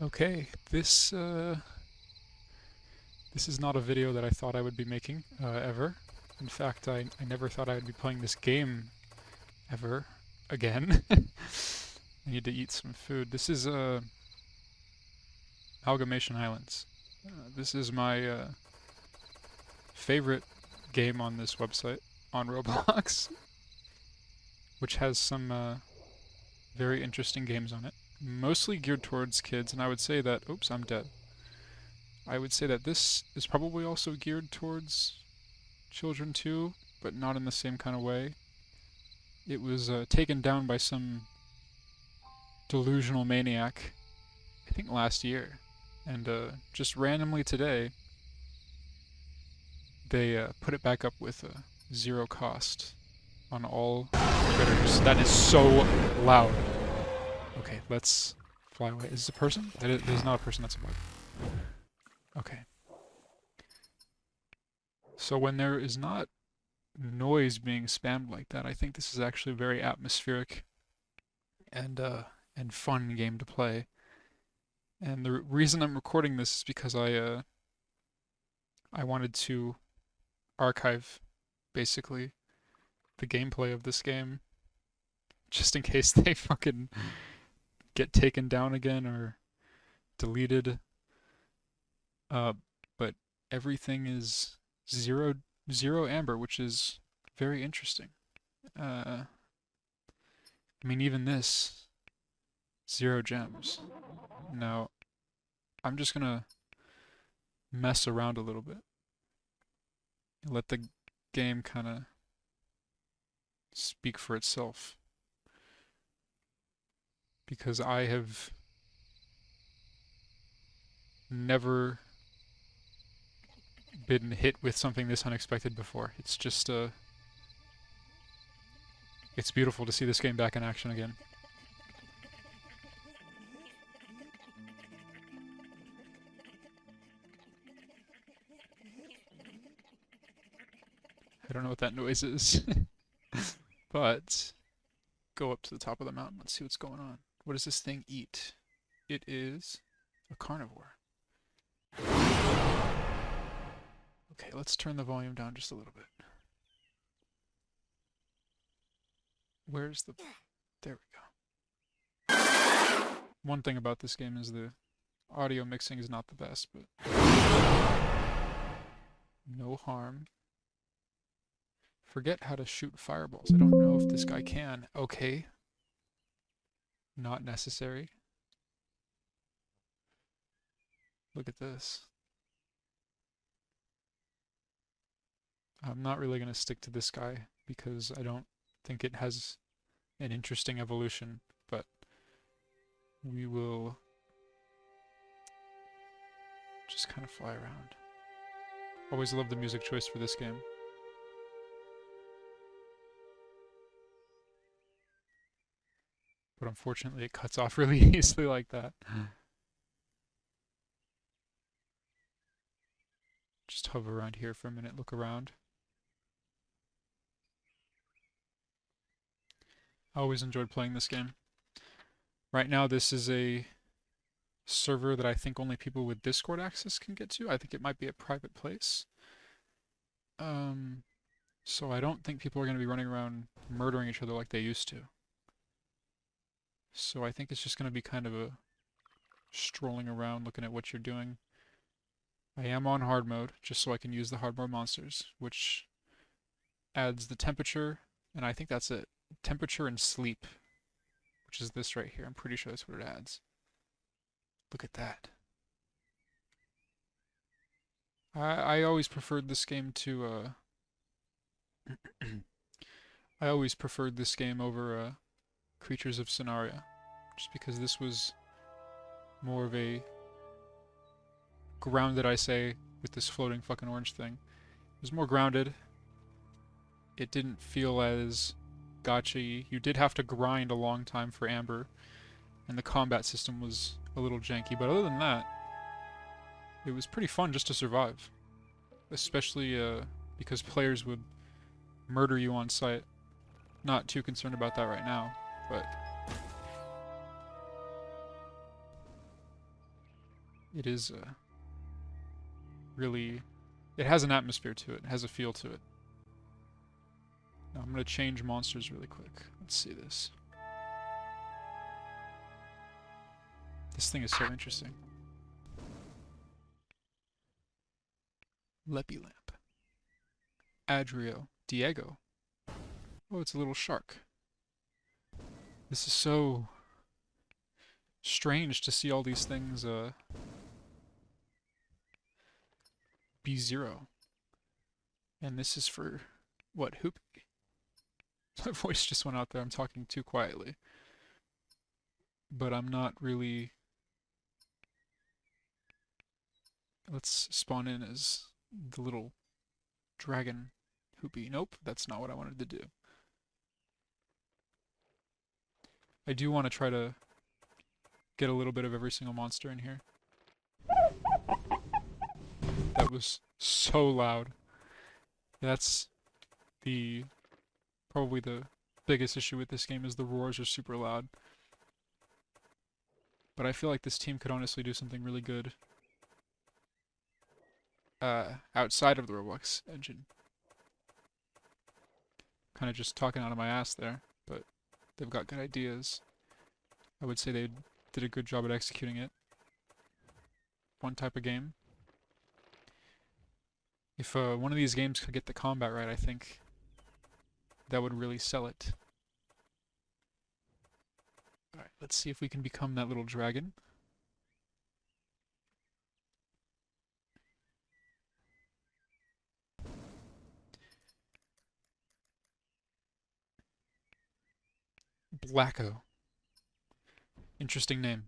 Okay, this is not a video that I thought I would be making ever. In fact, I never thought I would be playing this game ever again. I need to eat some food. This is Malgamation Islands. This is my favorite game on this website on Roblox, which has some very interesting games on it. Mostly geared towards kids, and I would say that, oops, I'm dead. I would say that this is probably also geared towards children too, but not in the same kind of way. It was taken down by some delusional maniac, I think last year, and just randomly today, they put it back up with zero cost on all critters. That is so loud. Okay, let's fly away. Is this a person? That is not a person, that's a bug. Okay. So when there is not noise being spammed like that, I think this is actually a very atmospheric and fun game to play. And the reason I'm recording this is because I wanted to archive basically the gameplay of this game just in case they fucking get taken down again or deleted. But everything is zero amber, which is very interesting. I mean, even this, 0 gems. Now, I'm just gonna mess around a little bit and let the game kind of speak for itself. Because I have never been hit with something this unexpected before. It's just, it's beautiful to see this game back in action again. I don't know what that noise is. But go up to the top of the mountain. Let's see what's going on. What does this thing eat? It is a carnivore. Okay, let's turn the volume down just a little bit. Where's the... There we go. One thing about this game is the audio mixing is not the best, but... No harm. Forget how to shoot fireballs. I don't know if this guy can. Okay. Not necessary. Look at this. I'm not really going to stick to this guy because I don't think it has an interesting evolution, but we will just kind of fly around. Always love the music choice for this game. But unfortunately it cuts off really easily like that. Just hover around here for a minute, look around. I always enjoyed playing this game. Right now this is a server that I think only people with Discord access can get to. I think it might be a private place. So I don't think people are going to be running around murdering each other like they used to. So I think it's just going to be kind of a strolling around looking at what you're doing. I am on hard mode, just so I can use the hard mode monsters, which adds the temperature, and I think that's it. Temperature and sleep, which is this right here. I'm pretty sure that's what it adds. Look at that. I always preferred this game to, I always preferred this game over, Creatures of Scenaria, just because this was more of a grounded, I say, with this floating fucking orange thing. It was more grounded. It didn't feel as gotcha-y. You did have to grind a long time for Amber, and the combat system was a little janky, but other than that, it was pretty fun just to survive. Especially because players would murder you on sight. Not too concerned about that right now, but it is really... It has an atmosphere to it. It has a feel to it. Now I'm going to change monsters really quick. Let's see this. This thing is so interesting. Lepilamp. Adrio. Diego. Oh, it's a little shark. This is so strange to see all these things be 0. And this is for, what, Hoopy? My voice just went out there. I'm talking too quietly. But I'm not really... Let's spawn in as the little dragon Hoopy. Nope, that's not what I wanted to do. I do want to try to get a little bit of every single monster in here. That was so loud. That's probably the biggest issue with this game is the roars are super loud. But I feel like this team could honestly do something really good outside of the Roblox engine. Kind of just talking out of my ass there, but they've got good ideas. I would say they did a good job at executing it. One type of game. If one of these games could get the combat right, I think that would really sell it. Alright, let's see if we can become that little dragon. Blacko. Interesting name.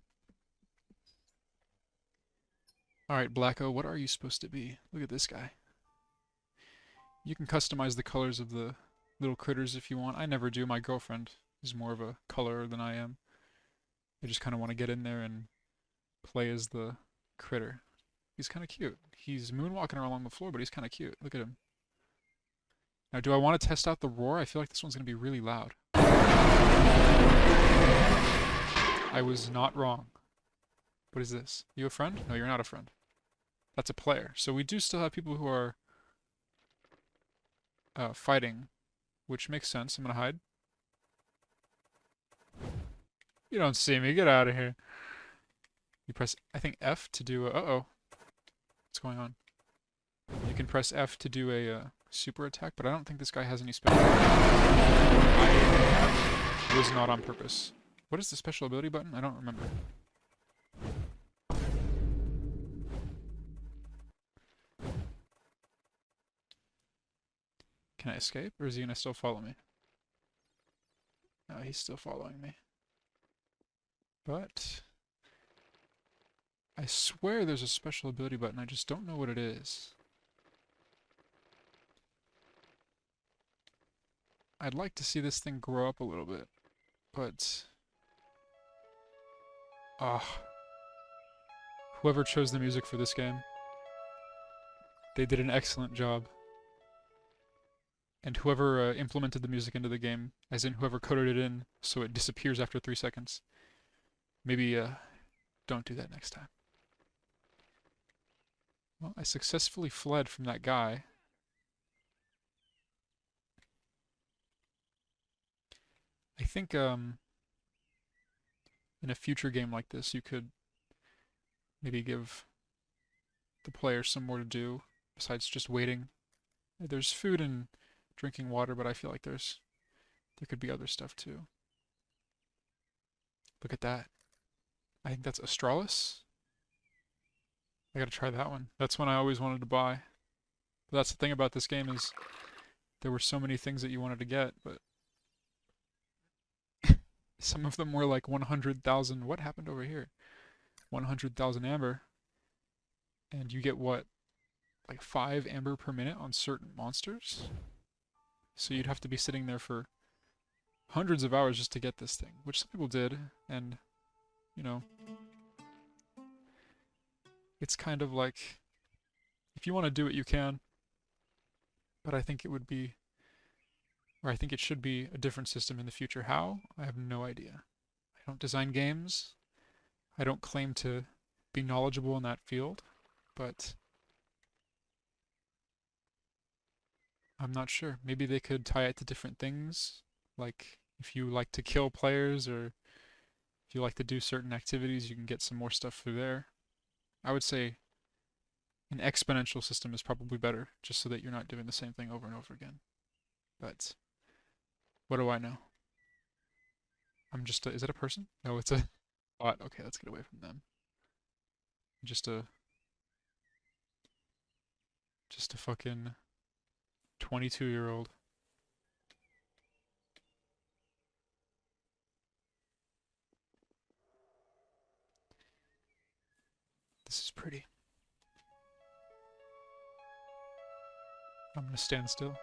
Alright, Blacko, what are you supposed to be? Look at this guy. You can customize the colors of the little critters if you want. I never do. My girlfriend is more of a colorer than I am. I just kind of want to get in there and play as the critter. He's kind of cute. He's moonwalking along the floor, but he's kind of cute. Look at him. Now, do I want to test out the roar? I feel like this one's going to be really loud. I was not wrong. What is this? You a friend? No, you're not a friend. That's a player. So we do still have people who are fighting, which makes sense. I'm going to hide. You don't see me. Get out of here. You press, I think, F to do a... Uh-oh. What's going on? You can press F to do a super attack, but I don't think this guy has any special... I was not on purpose. What is the special ability button? I don't remember. Can I escape, or is he gonna still follow me? No, he's still following me. But... I swear there's a special ability button, I just don't know what it is. I'd like to see this thing grow up a little bit, but... whoever chose the music for this game, they did an excellent job. And whoever implemented the music into the game, as in whoever coded it in so it disappears after 3 seconds, maybe don't do that next time. Well, I successfully fled from that guy. I think in a future game like this, you could maybe give the player some more to do besides just waiting. There's food and drinking water, but I feel like there could be other stuff too. Look at that. I think that's Astralis. I gotta try that one. That's one I always wanted to buy. But that's the thing about this game is there were so many things that you wanted to get, but some of them were like 100,000. What happened over here? 100,000 amber. And you get what? Like 5 amber per minute on certain monsters? So you'd have to be sitting there for hundreds of hours just to get this thing, which some people did, and, you know, it's kind of like, if you want to do it, you can, but I think it would be, or I think it should be a different system in the future. How? I have no idea. I don't design games. I don't claim to be knowledgeable in that field, but I'm not sure. Maybe they could tie it to different things, like if you like to kill players or if you like to do certain activities, you can get some more stuff through there. I would say an exponential system is probably better, just so that you're not doing the same thing over and over again. But what do I know? I'm just a, is it a person? No, it's a bot. Okay, let's get away from them. Just a fucking 22-year-old. This is pretty. I'm gonna stand still.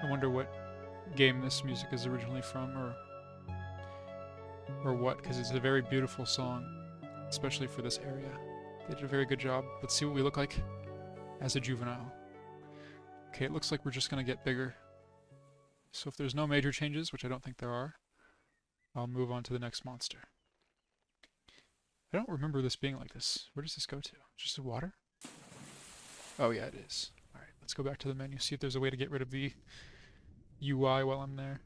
I wonder what game this music is originally from, or what, because it's a very beautiful song, especially for this area. They did a very good job. Let's see what we look like as a juvenile. Okay, it looks like we're just gonna get bigger. So if there's no major changes, which I don't think there are, I'll move on to the next monster. I don't remember this being like this. Where does this go to? Just the water? Oh yeah, it is. Alright, let's go back to the menu, see if there's a way to get rid of the UI while I'm there.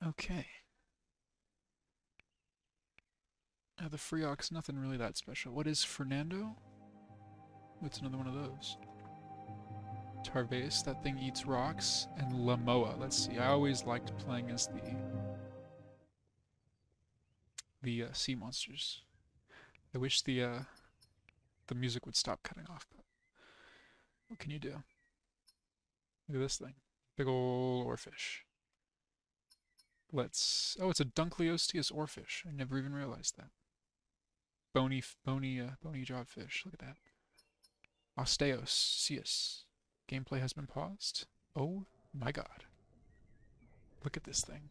Okay. The Freox, nothing really that special. What is Fernando? What's another one of those? Tarvace, that thing eats rocks. And Lamoa, let's see. I always liked playing as the sea monsters. I wish the music would stop cutting off, but what can you do? Look at this thing. Big ol' oarfish. Oh, it's a Dunkleosteus oarfish. I never even realized that. Bony jawed fish. Look at that. Osteoceus. Gameplay has been paused. Oh my god. Look at this thing.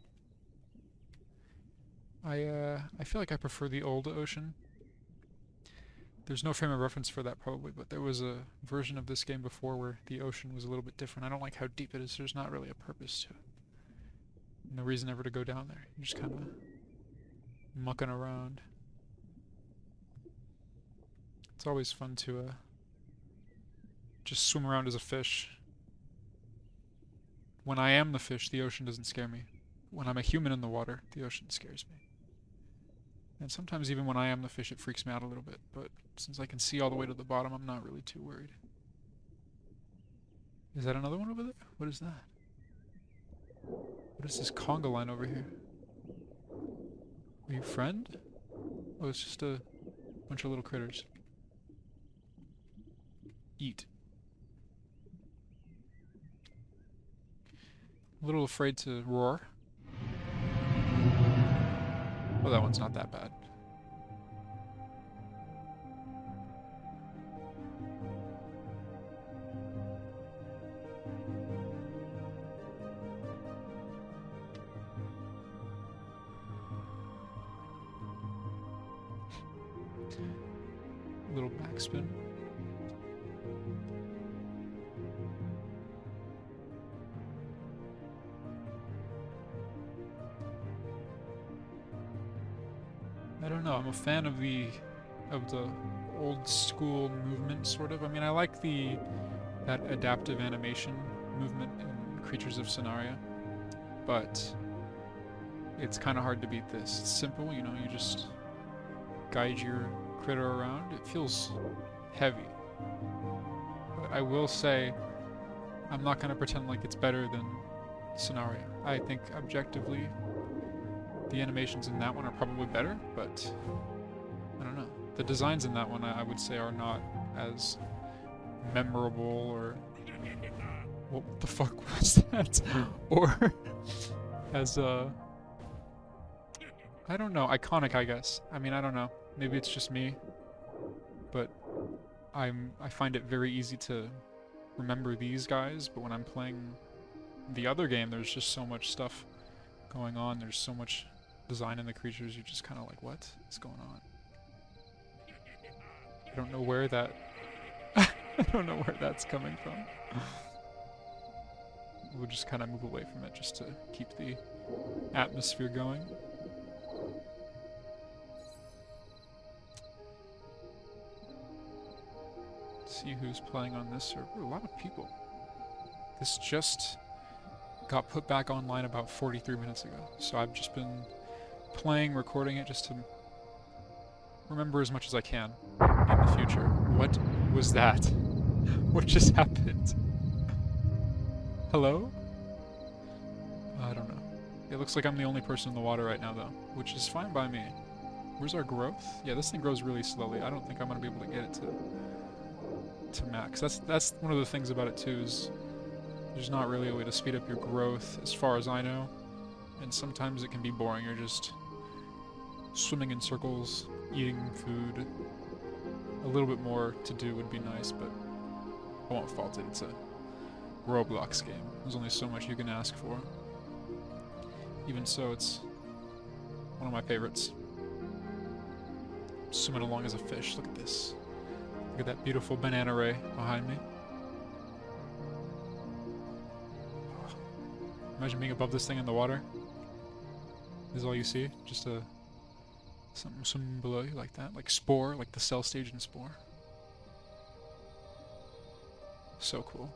I feel like I prefer the old ocean. There's no frame of reference for that probably, but there was a version of this game before where the ocean was a little bit different. I don't like how deep it is. There's not really a purpose to it. No reason ever to go down there. You're just kind of mucking around. It's always fun to just swim around as a fish. When I am the fish, the ocean doesn't scare me. When I'm a human in the water, the ocean scares me. And sometimes even when I am the fish, it freaks me out a little bit. But since I can see all the way to the bottom, I'm not really too worried. Is that another one over there? What is that? What is this conga line over here? Are you friend? Oh, it's just a bunch of little critters. Eat. A little afraid to roar. Oh, that one's not that bad. Little backspin. I don't know, I'm a fan of the old school movement, sort of. I mean, I like that adaptive animation movement in Creatures of Sonaria, but it's kind of hard to beat this. It's simple, you know, you just guide your critter around. It feels heavy. But I will say, I'm not going to pretend like it's better than Sonaria. I think objectively, the animations in that one are probably better, but I don't know. The designs in that one, I would say, are not as memorable or... What the fuck was that? Or as, I don't know, iconic, I guess. I mean, I don't know. Maybe it's just me, but I find it very easy to remember these guys, but when I'm playing the other game, there's just so much stuff going on. There's so much design in the creatures, you're just kind of like, what is going on? I don't know where that... I don't know where that's coming from. We'll just kind of move away from it just to keep the atmosphere going. Let's see who's playing on this server. A lot of people. This just got put back online about 43 minutes ago, so I've just been playing, recording it just to remember as much as I can in the future. What was that? What just happened? Hello? I don't know. It looks like I'm the only person in the water right now though, which is fine by me. Where's our growth? Yeah, this thing grows really slowly. I don't think I'm gonna be able to get it to max. That's one of the things about it too, is there's not really a way to speed up your growth as far as I know. And sometimes it can be boring. You're just swimming in circles, eating food. A little bit more to do would be nice, but I won't fault it. It's a Roblox game. There's only so much you can ask for. Even so, it's one of my favorites. Swimming along as a fish. Look at this. Look at that beautiful banana ray behind me. Imagine being above this thing in the water. This is all you see. Just something swimming below you like that. Like Spore, like the cell stage in Spore. So cool.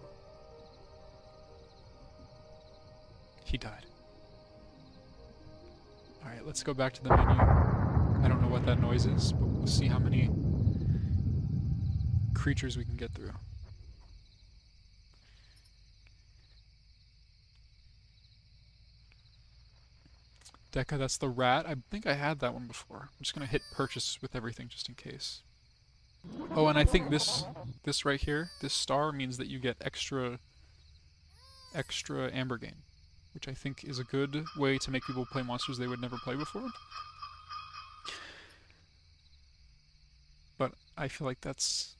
He died. Alright, let's go back to the menu. I don't know what that noise is, but we'll see how many creatures we can get through. Deca, that's the rat. I think I had that one before. I'm just gonna hit purchase with everything just in case. Oh, and I think this right here, this star, means that you get extra amber gain, which I think is a good way to make people play monsters they would never play before. But I feel like that's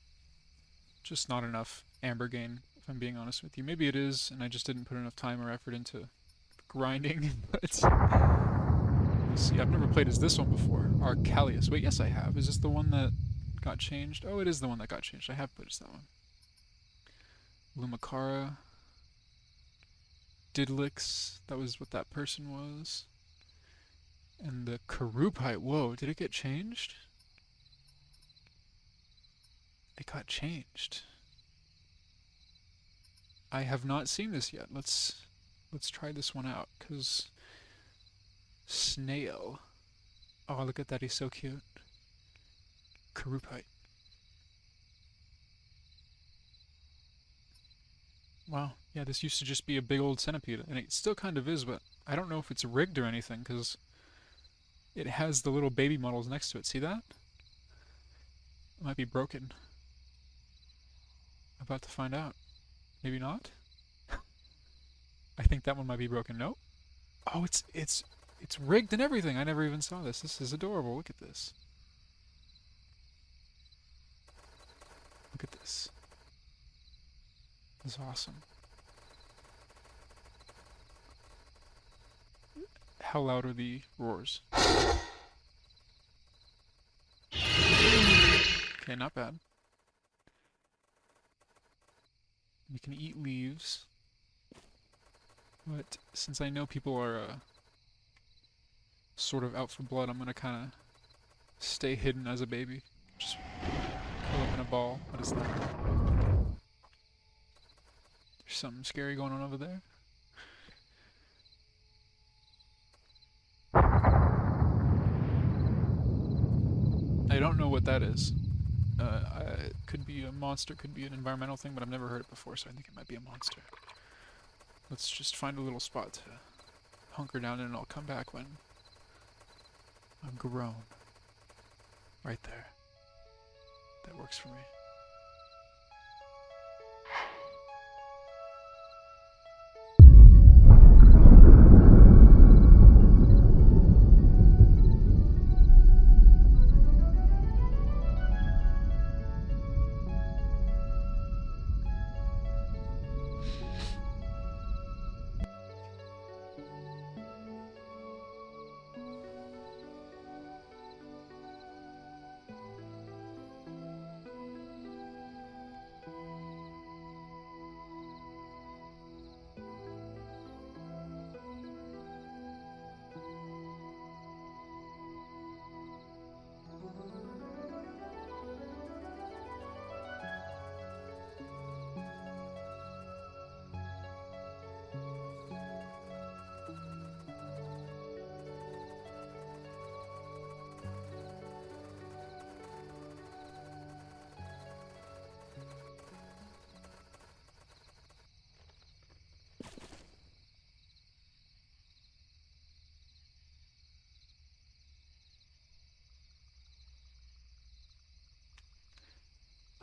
just not enough amber gain, if I'm being honest with you. Maybe it is, and I just didn't put enough time or effort into grinding, but we'll see. I've never played as this one before. Arcalius. Wait, yes I have. Is this the one that got changed? Oh, it is the one that got changed. I have played as that one. Lumakara. Didlix. That was what that person was. And the Karupite. Whoa, did it get changed? It got changed. I have not seen this yet. Let's try this one out, because Snail. Oh, look at that, he's so cute. Karupite. Wow, yeah, this used to just be a big old centipede, and it still kind of is, but I don't know if it's rigged or anything, because it has the little baby models next to it. See that? It might be broken. About to find out. Maybe not? I think that one might be broken. Nope. Oh, it's rigged and everything. I never even saw this. This is adorable. Look at this. Look at this. This is awesome. How loud are the roars? Okay, not bad. We can eat leaves. But since I know people are sort of out for blood, I'm gonna kind of stay hidden as a baby. Just curl up in a ball. What is that? There's something scary going on over there. I don't know what that is. It could be a monster, could be an environmental thing, but I've never heard it before, so I think it might be a monster. Let's just find a little spot to hunker down in, and I'll come back when I'm grown. Right there. That works for me.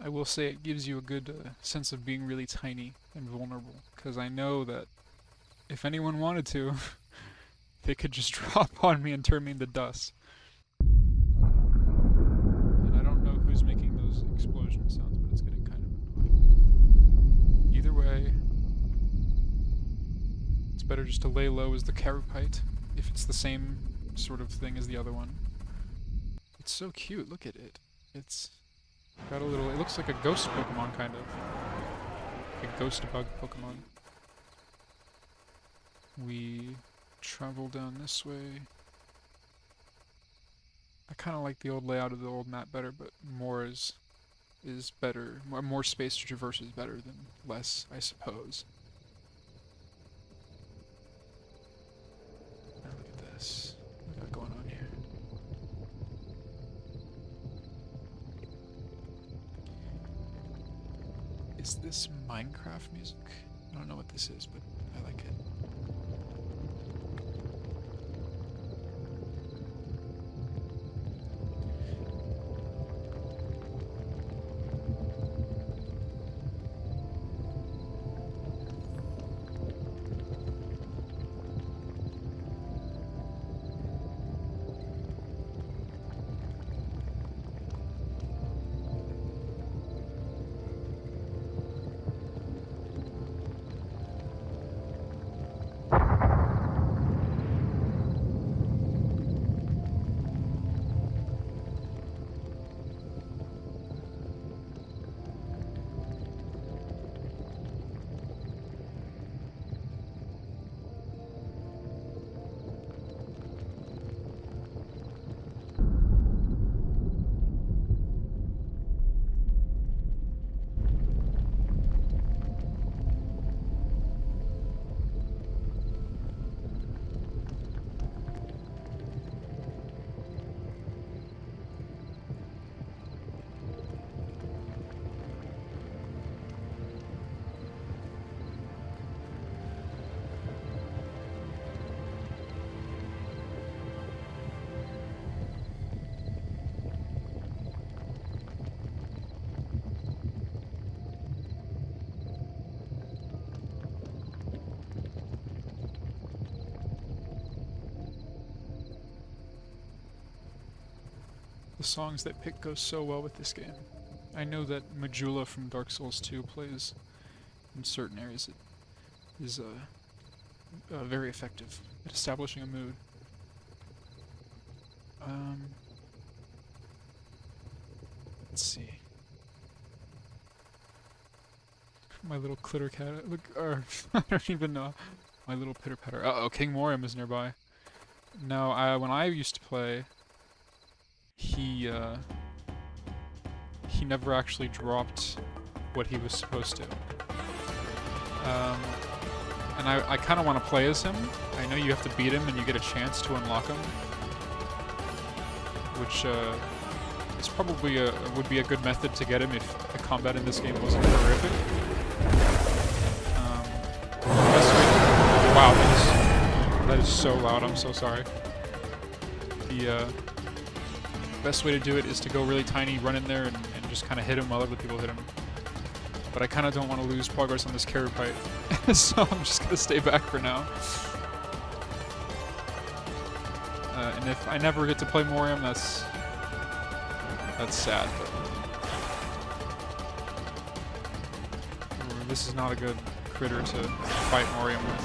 I will say it gives you a good sense of being really tiny and vulnerable, because I know that if anyone wanted to, they could just drop on me and turn me into dust. And I don't know who's making those explosion sounds, but it's getting kind of annoying. Either way, it's better just to lay low as the Karupite, if it's the same sort of thing as the other one. It's so cute, look at it. It's got a little, it looks like a ghost Pokemon, kind of. Like a ghost bug Pokemon. We travel down this way. I kind of like the old layout of the old map better, but more is better. More space to traverse is better than less, I suppose. Now look at this. We got Is this Minecraft music? I don't know what this is, but I like it. The songs they pick go so well with this game. I know that Majula from Dark Souls 2 plays in certain areas. It is very effective at establishing a mood. Let's see. My little clitter cat. Look, or I don't even know. My little pitter patter. Uh-oh, King Morium is nearby. No, when I used to play, he never actually dropped what he was supposed to. And I kind of want to play as him. I know you have to beat him and you get a chance to unlock him, which is probably would be a good method to get him if the combat in this game wasn't horrific. Wow, that is so loud. I'm so sorry. The best way to do it is to go really tiny, run in there, and just kind of hit him while other people hit him. But I kind of don't want to lose progress on this Karupite, so I'm just going to stay back for now. And if I never get to play Morium, that's sad. But this is not a good critter to fight Morium with.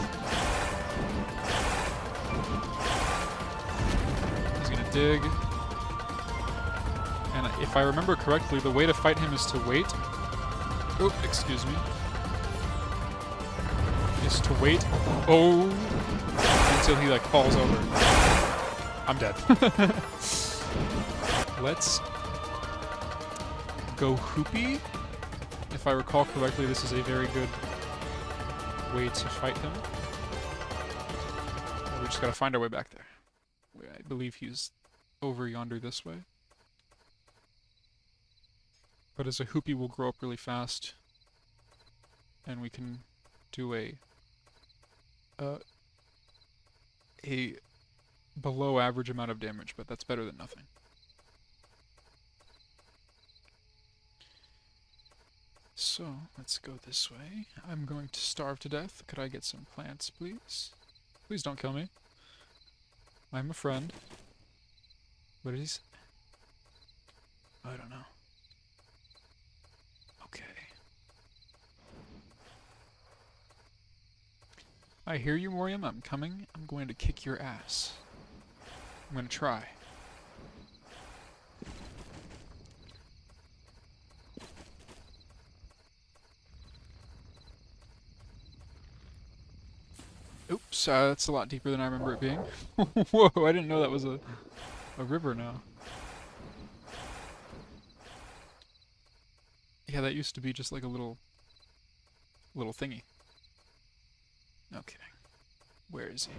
He's going to dig. And if I remember correctly, the way to fight him is to wait. Oh, excuse me. Is to wait. Oh, until he like falls over. I'm dead. Let's go Hoopy. If I recall correctly, this is a very good way to fight him. We just gotta find our way back there. I believe he's over yonder this way. But as a Hoopy will grow up really fast, and we can do a below average amount of damage, but that's better than nothing. So, let's go this way. I'm going to starve to death. Could I get some plants, please? Please don't kill me. I'm a friend. What is he? I don't know. Okay. I hear you, Morium. I'm coming. I'm going to kick your ass. I'm going to try. Oops, that's a lot deeper than I remember it being. Whoa, I didn't know that was a river now. Yeah, that used to be just like a little thingy. Okay. Where is he?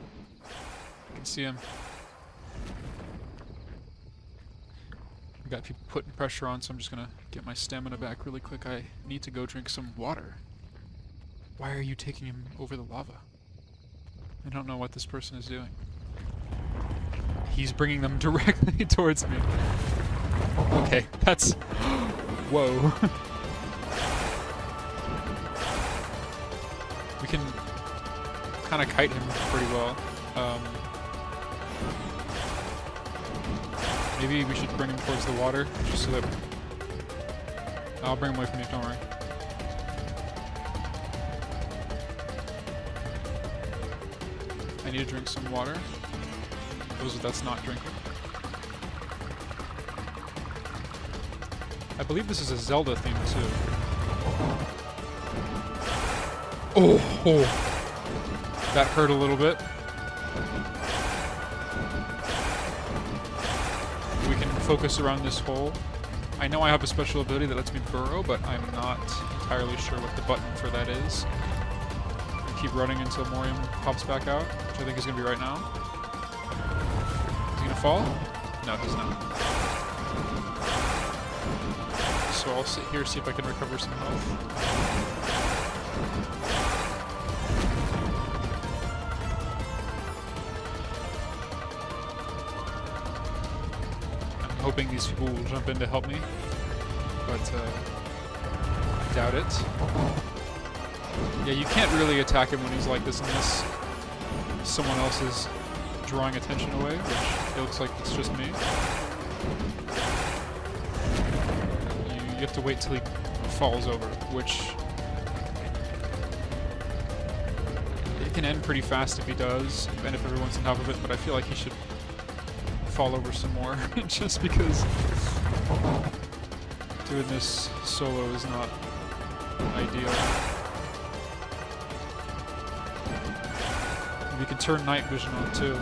I can see him. We got people putting pressure on, so I'm just gonna get my stamina back really quick. I need to go drink some water. Why are you taking him over the lava? I don't know what this person is doing. He's bringing them directly towards me. Okay, that's... Whoa. We can kind of kite him pretty well. Maybe we should bring him towards the water, just so that... I'll bring him away from you, don't worry. I need to drink some water. That's not drinking. I believe this is a Zelda theme too. Oh! That hurt a little bit. We can focus around this hole. I know I have a special ability that lets me burrow, but I'm not entirely sure what the button for that is. I keep running until Morium pops back out, which I think is going to be right now. Is he going to fall? No, he's not. So I'll sit here, see if I can recover some health. Hoping these people will jump in to help me, but I doubt it. Yeah, you can't really attack him when he's like this unless someone else is drawing attention away, which it looks like it's just me. You have to wait till he falls over, which it can end pretty fast if he does, and if everyone's on top of it, but I feel like he should fall over some more, just because doing this solo is not ideal. We can turn night vision on too.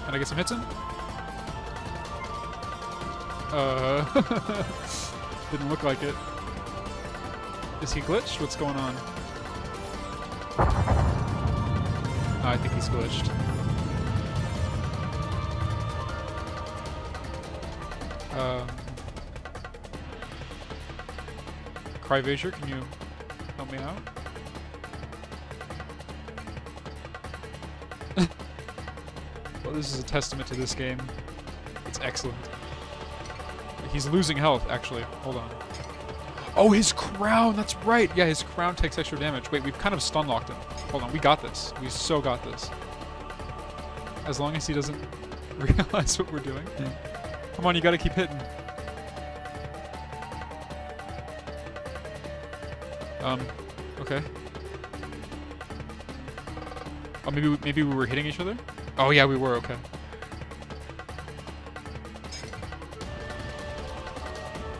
Can I get some hits in? Didn't look like it. Is he glitched? What's going on? Oh, I think he's glitched. Cryvasure, can you help me out? Well, this is a testament to this game. It's excellent. He's losing health, actually. Hold on. Oh, his crown! That's right! Yeah, his crown takes extra damage. Wait, we've kind of stun-locked him. Hold on, we got this. We so got this. As long as he doesn't realize what we're doing. Come on, you gotta keep hitting. Okay. Oh, maybe we were hitting each other? Oh, yeah, we were, okay.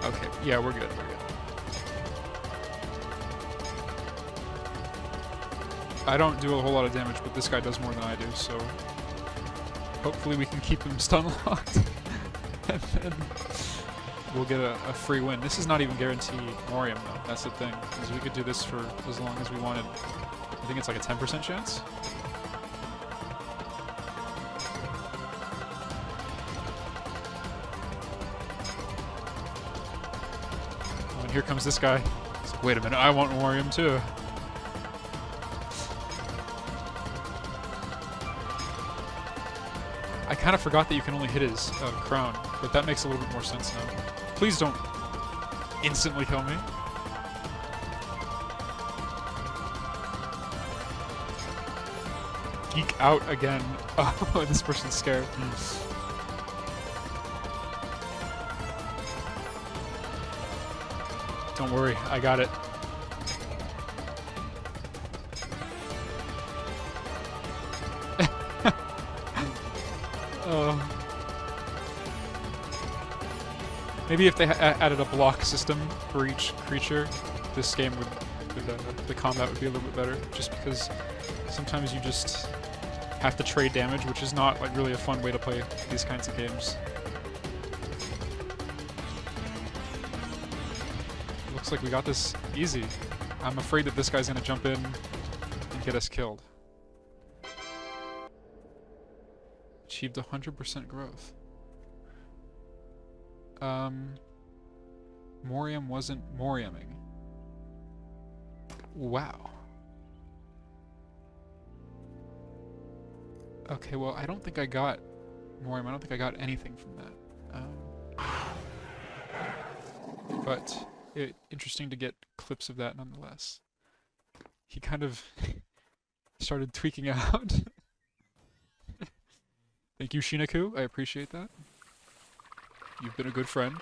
Okay, yeah, we're good, we're good. I don't do a whole lot of damage, but this guy does more than I do, so hopefully we can keep him stun-locked. And then we'll get a free win. This is not even guaranteed Morium, though. That's the thing, because we could do this for as long as we wanted. I think it's like a 10% chance. Oh, and here comes this guy. He's like, wait a minute, I want Morium too. I kind of forgot that you can only hit his crown, but that makes a little bit more sense now. Please don't instantly kill me. Geek out again. Oh, this person's scared. Don't worry, I got it. Maybe if they added a block system for each creature, this game would the combat would be a little bit better. Just because sometimes you just have to trade damage, which is not like really a fun way to play these kinds of games. looks like we got this easy. I'm afraid that this guy's gonna jump in and get us killed. Achieved 100% growth. Morium wasn't Moriuming. Wow. Okay, well, I don't think I got Morium. I don't think I got anything from that. But interesting to get clips of that nonetheless. He kind of started tweaking out. Thank you, Shinaku. I appreciate that. You've been a good friend.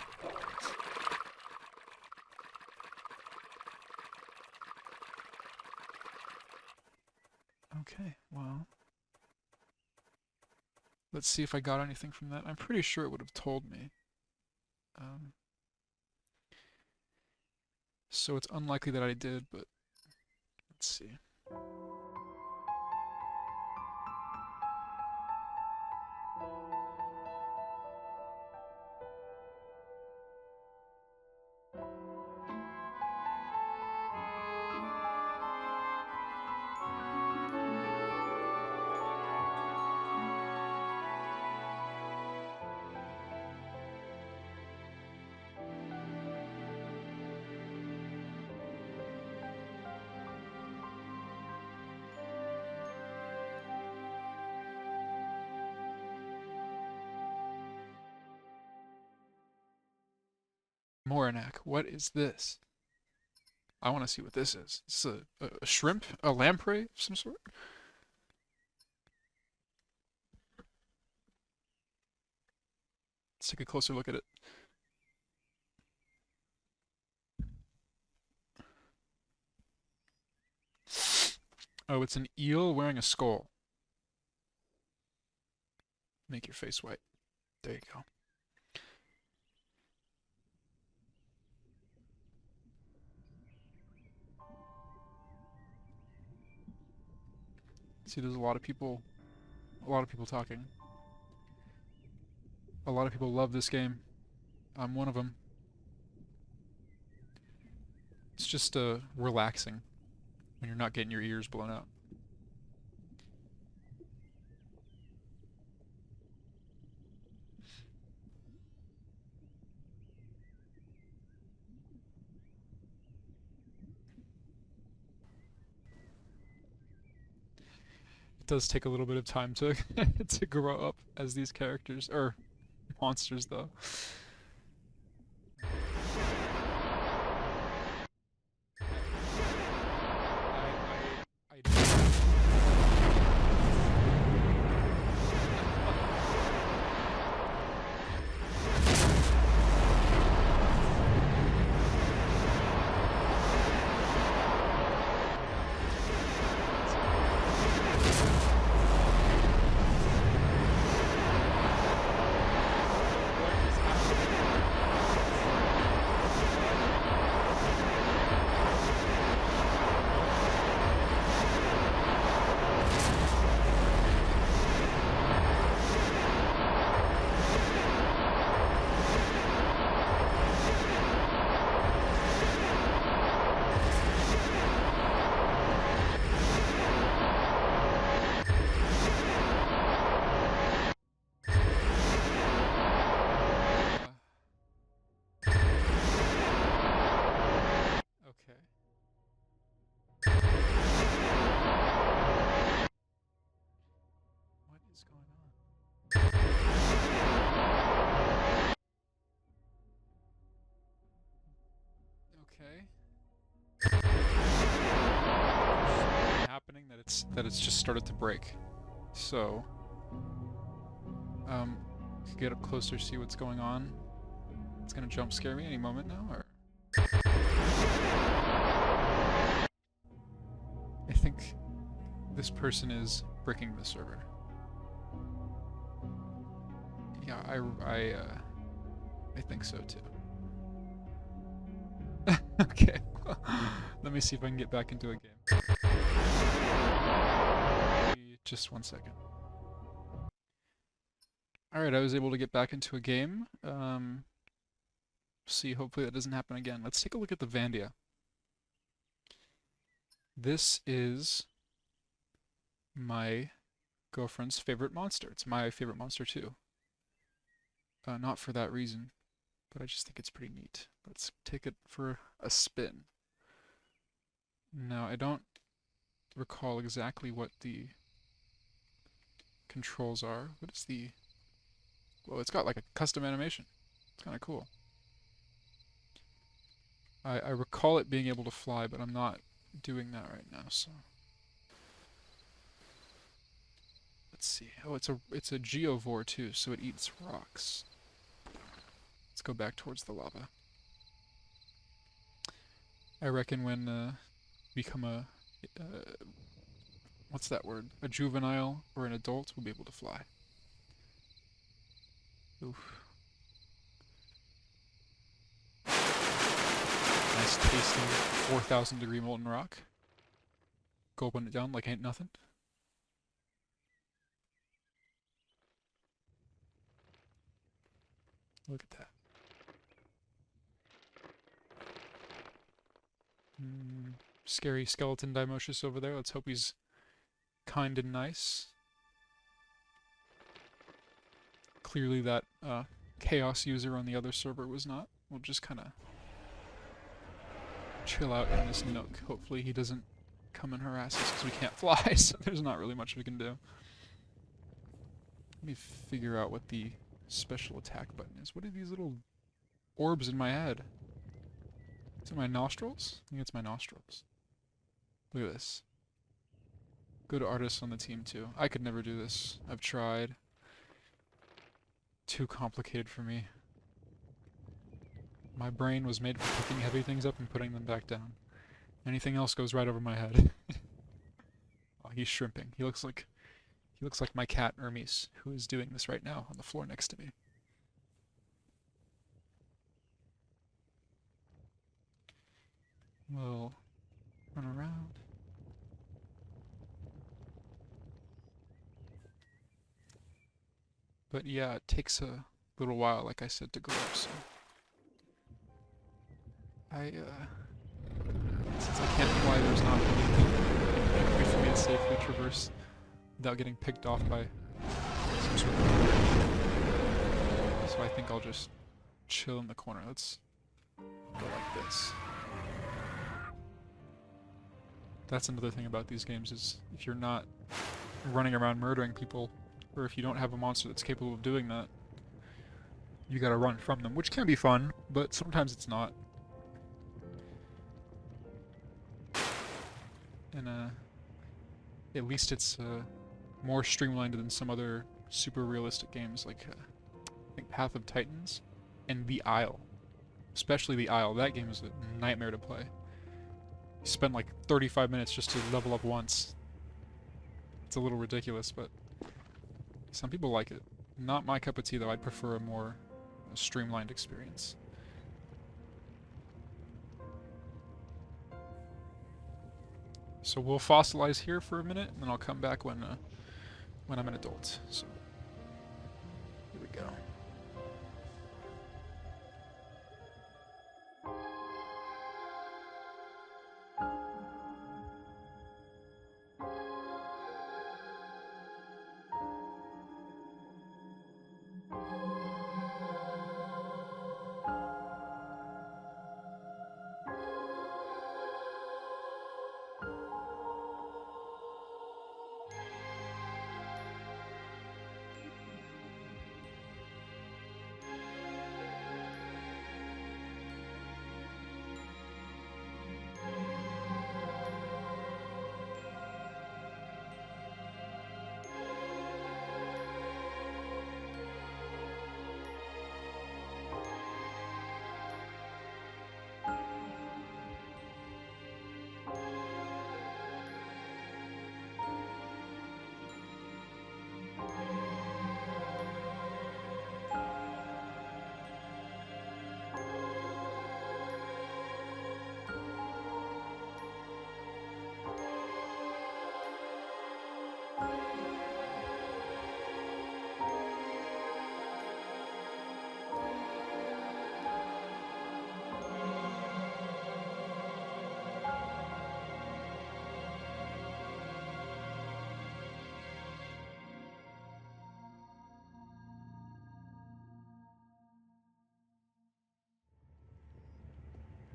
Okay, well. Let's see if I got anything from that. I'm pretty sure it would have told me. So it's unlikely that I did, but let's see. Moranak, what is this? I want to see what this is. Is this a shrimp? A lamprey of some sort? Let's take a closer look at it. Oh, it's an eel wearing a skull. Make your face white. There you go. See, there's a lot of people talking. A lot of people love this game. I'm one of them. It's just relaxing when you're not getting your ears blown out. It does take a little bit of time to to grow up as these characters, or monsters though. Happening that it's just started to break. So get up closer, see what's going on. It's gonna jump scare me any moment now, or I think this person is bricking the server. Yeah, I think so too. Okay, well, let me see if I can get back into a game. Just 1 second. Alright, I was able to get back into a game. see. Hopefully that doesn't happen again. Let's take a look at the Vandia. This is my girlfriend's favorite monster. It's my favorite monster too. Not for that reason, but I just think it's pretty neat. Let's take it for a spin. Now, I don't recall exactly what the controls are. What is the... Well, it's got like a custom animation. It's kind of cool. I recall it being able to fly, but I'm not doing that right now, so... Let's see. Oh, it's a geovore too, so it eats rocks. Let's go back towards the lava. I reckon when become a what's that word? A juvenile or an adult will be able to fly. Oof. Nice tasting 4,000 degree molten rock. Gulping it down like ain't nothing. Look at that. Scary skeleton Dimocious over there. Let's hope he's kind and nice. Clearly that chaos user on the other server was not. We'll just kind of chill out in this nook. Hopefully he doesn't come and harass us because we can't fly, so there's not really much we can do. Let me figure out what the special attack button is. What are these little orbs in my head? Is it my nostrils? I think it's my nostrils. Look at this. Good artists on the team too. I could never do this. I've tried. Too complicated for me. My brain was made for picking heavy things up and putting them back down. Anything else goes right over my head. Oh, he's shrimping. He looks like my cat Hermes, who is doing this right now on the floor next to me. We'll run around. But yeah, it takes a little while, like I said, to go up, so... since I can't fly, there's not really a way for me to safely traverse without getting picked off by some sort of... So I think I'll just chill in the corner. Let's go like this. That's another thing about these games, is if you're not running around murdering people, or if you don't have a monster that's capable of doing that, you gotta run from them, which can be fun, but sometimes it's not. And at least it's more streamlined than some other super realistic games like I think Path of Titans and The Isle. Especially The Isle. That game is a nightmare to play. You spend like 35 minutes just to level up once. It's a little ridiculous, but some people like it. Not my cup of tea though. I'd prefer a more streamlined experience. So we'll fossilize here for a minute, and then I'll come back when I'm an adult. So here we go.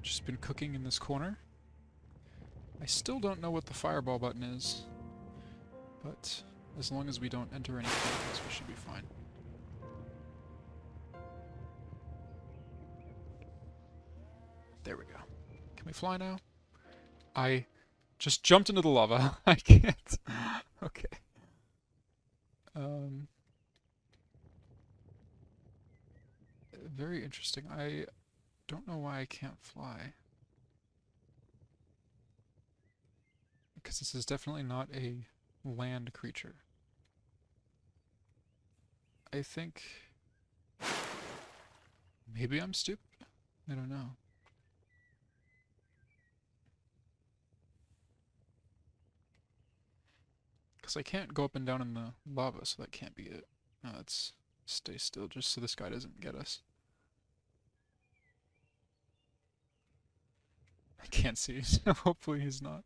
just been cooking in this corner. I still don't know what the fireball button is, but as long as we don't enter any caves, we should be fine. There we go. Can we fly now? I just jumped into the lava. I can't. Okay. Very interesting. I don't know why I can't fly. Because this is definitely not a land creature. I think maybe I'm stupid. I don't know. Because I can't go up and down in the lava, so that can't be it. No, let's stay still just so this guy doesn't get us. I can't see, so hopefully he's not.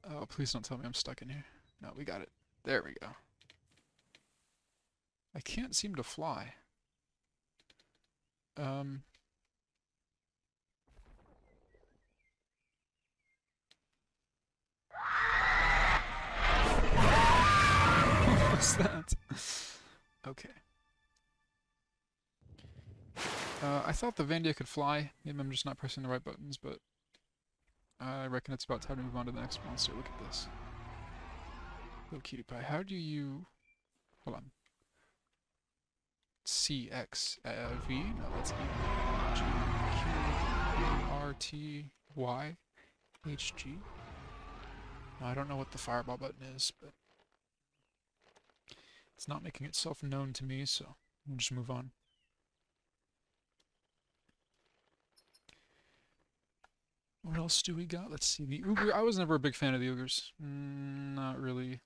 Oh, please don't tell me I'm stuck in here. No, we got it. There we go. I can't seem to fly. What was that? Okay. I thought the Vandia could fly. Maybe I'm just not pressing the right buttons, but I reckon it's about time to move on to the next monster. Look at this. Little cutie pie. How do you... Hold on. CX V? No, that's E. G, Q, R, T, Y, H, G. I don't know what the fireball button is, but it's not making itself known to me, so we'll just move on. What else do we got? Let's see. The Ogre. I was never a big fan of the Ogres. Not really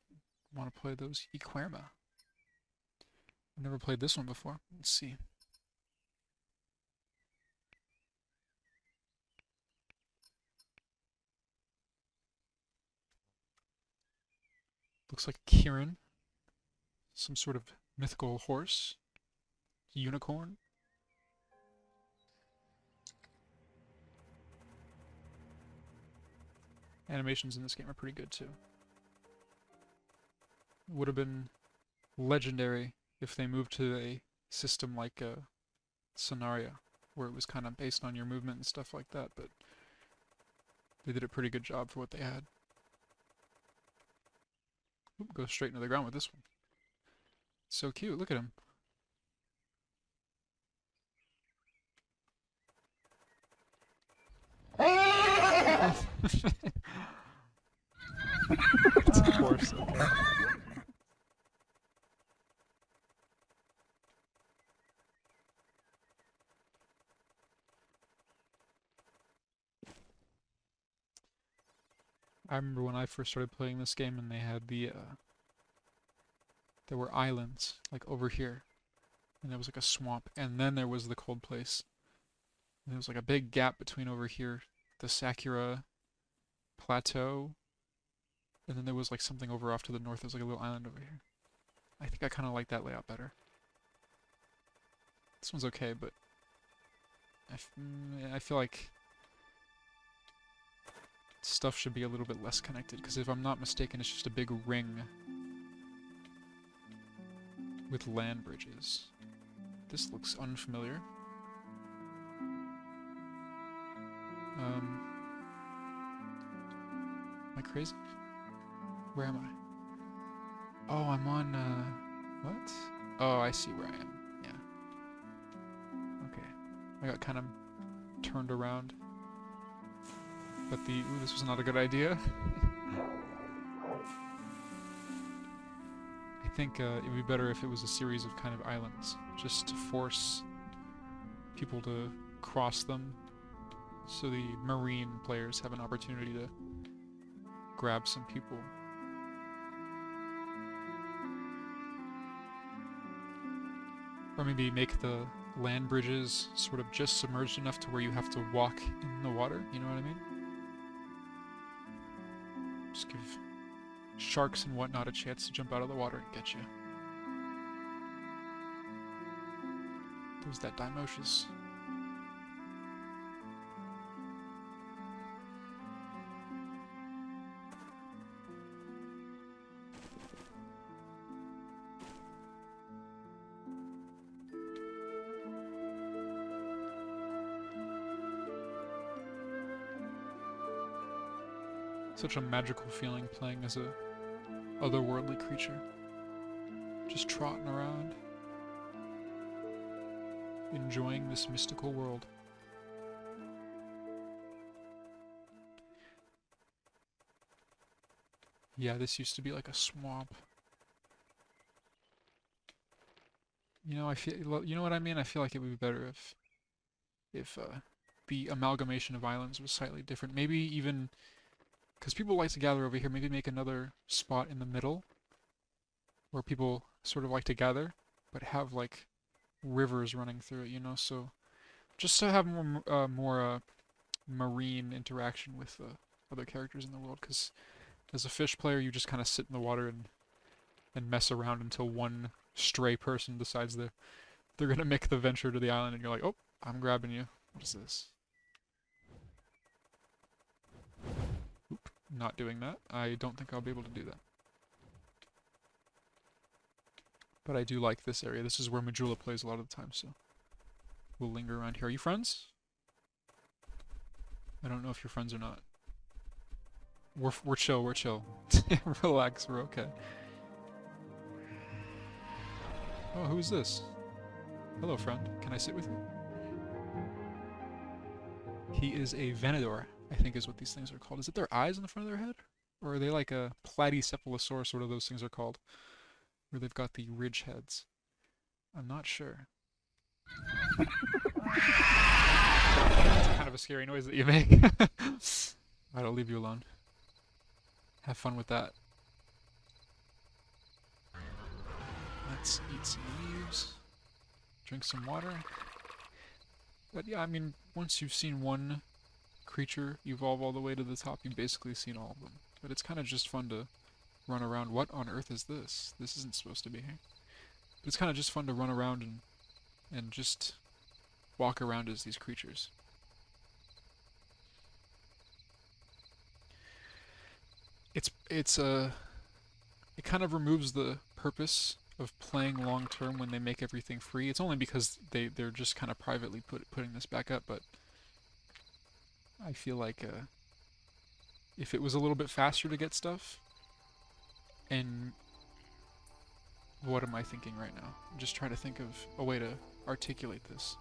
want to play those. Equeruma. I've never played this one before. Let's see. Looks like a Kirin. Some sort of mythical horse. Unicorn. Animations in this game are pretty good too. Would have been legendary if they moved to a system like Sonaria, where it was kind of based on your movement and stuff like that, but they did a pretty good job for what they had. Oop, go straight into the ground with this one. So cute, look at him. It's a horse, okay. I remember when I first started playing this game and they had the, there were islands, like over here. And there was like a swamp, and then there was the cold place. And there was like a big gap between over here, the Sakura Plateau, and then there was like something over off to the north. There was like a little island over here. I think I kind of like that layout better. This one's okay, but I feel like stuff should be a little bit less connected, because if I'm not mistaken, it's just a big ring with land bridges. This looks unfamiliar. Am I crazy? Where am I? Oh, I'm on, what? Oh, I see where I am. Yeah. Okay. I got kind of turned around. But ooh, this was not a good idea. I think it would be better if it was a series of kind of islands, just to force people to cross them, so the marine players have an opportunity to grab some people. Or maybe make the land bridges sort of just submerged enough to where you have to walk in the water, you know what I mean? Just give sharks and whatnot a chance to jump out of the water and get you. There's that Dimocious. Such a magical feeling playing as a otherworldly creature. Just trotting around, enjoying this mystical world. Yeah, this used to be like a swamp. You know, you know what I mean? I feel like it would be better if the amalgamation of islands was slightly different. Maybe even, because people like to gather over here, maybe make another spot in the middle where people sort of like to gather, but have like rivers running through it, you know? So just to have more marine interaction with other characters in the world, because as a fish player, you just kind of sit in the water and mess around until one stray person decides they're gonna make the venture to the island, and you're like, oh, I'm grabbing you. What is this? Oop, not doing that. I don't think I'll be able to do that. But I do like this area. This is where Majula plays a lot of the time, so we'll linger around here. Are you friends? I don't know if you're friends or not. We're chill, we're chill. Relax, we're okay. Oh, who's this? Hello, friend. Can I sit with you? He is a Venador, I think is what these things are called. Is it their eyes in the front of their head? Or are they like a Platycephalosaurus, what are those things are called? Where they've got the ridge heads. I'm not sure. That's kind of a scary noise that you make. Alright, I'll leave you alone. Have fun with that. Let's eat some leaves. Drink some water. But yeah, I mean, once you've seen one creature evolve all the way to the top, you've basically seen all of them. But it's kind of just fun to run around. What on earth is this? This isn't supposed to be here. But it's kind of just fun to run around and just walk around as these creatures. It kind of removes the purpose of playing long term when they make everything free. It's only because they're just kind of privately putting this back up, but I feel like if it was a little bit faster to get stuff, and what am I thinking right now? I'm just trying to think of a way to articulate this.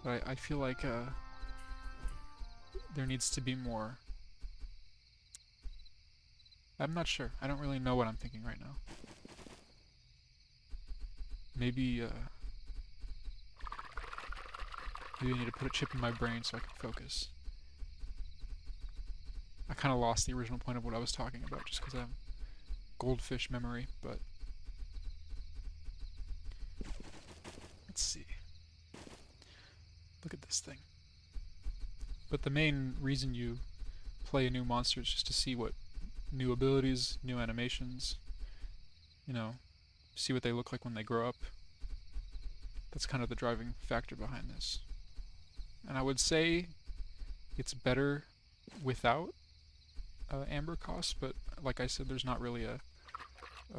But I feel like there needs to be more. I'm not sure. I don't really know what I'm thinking right now. Maybe maybe I need to put a chip in my brain so I can focus. I kind of lost the original point of what I was talking about just because I have goldfish memory, but let's see. Look at this thing. But the main reason you play a new monster is just to see what new abilities, new animations, you know, see what they look like when they grow up. That's kind of the driving factor behind this. And I would say it's better without amber costs, but like I said, there's not really a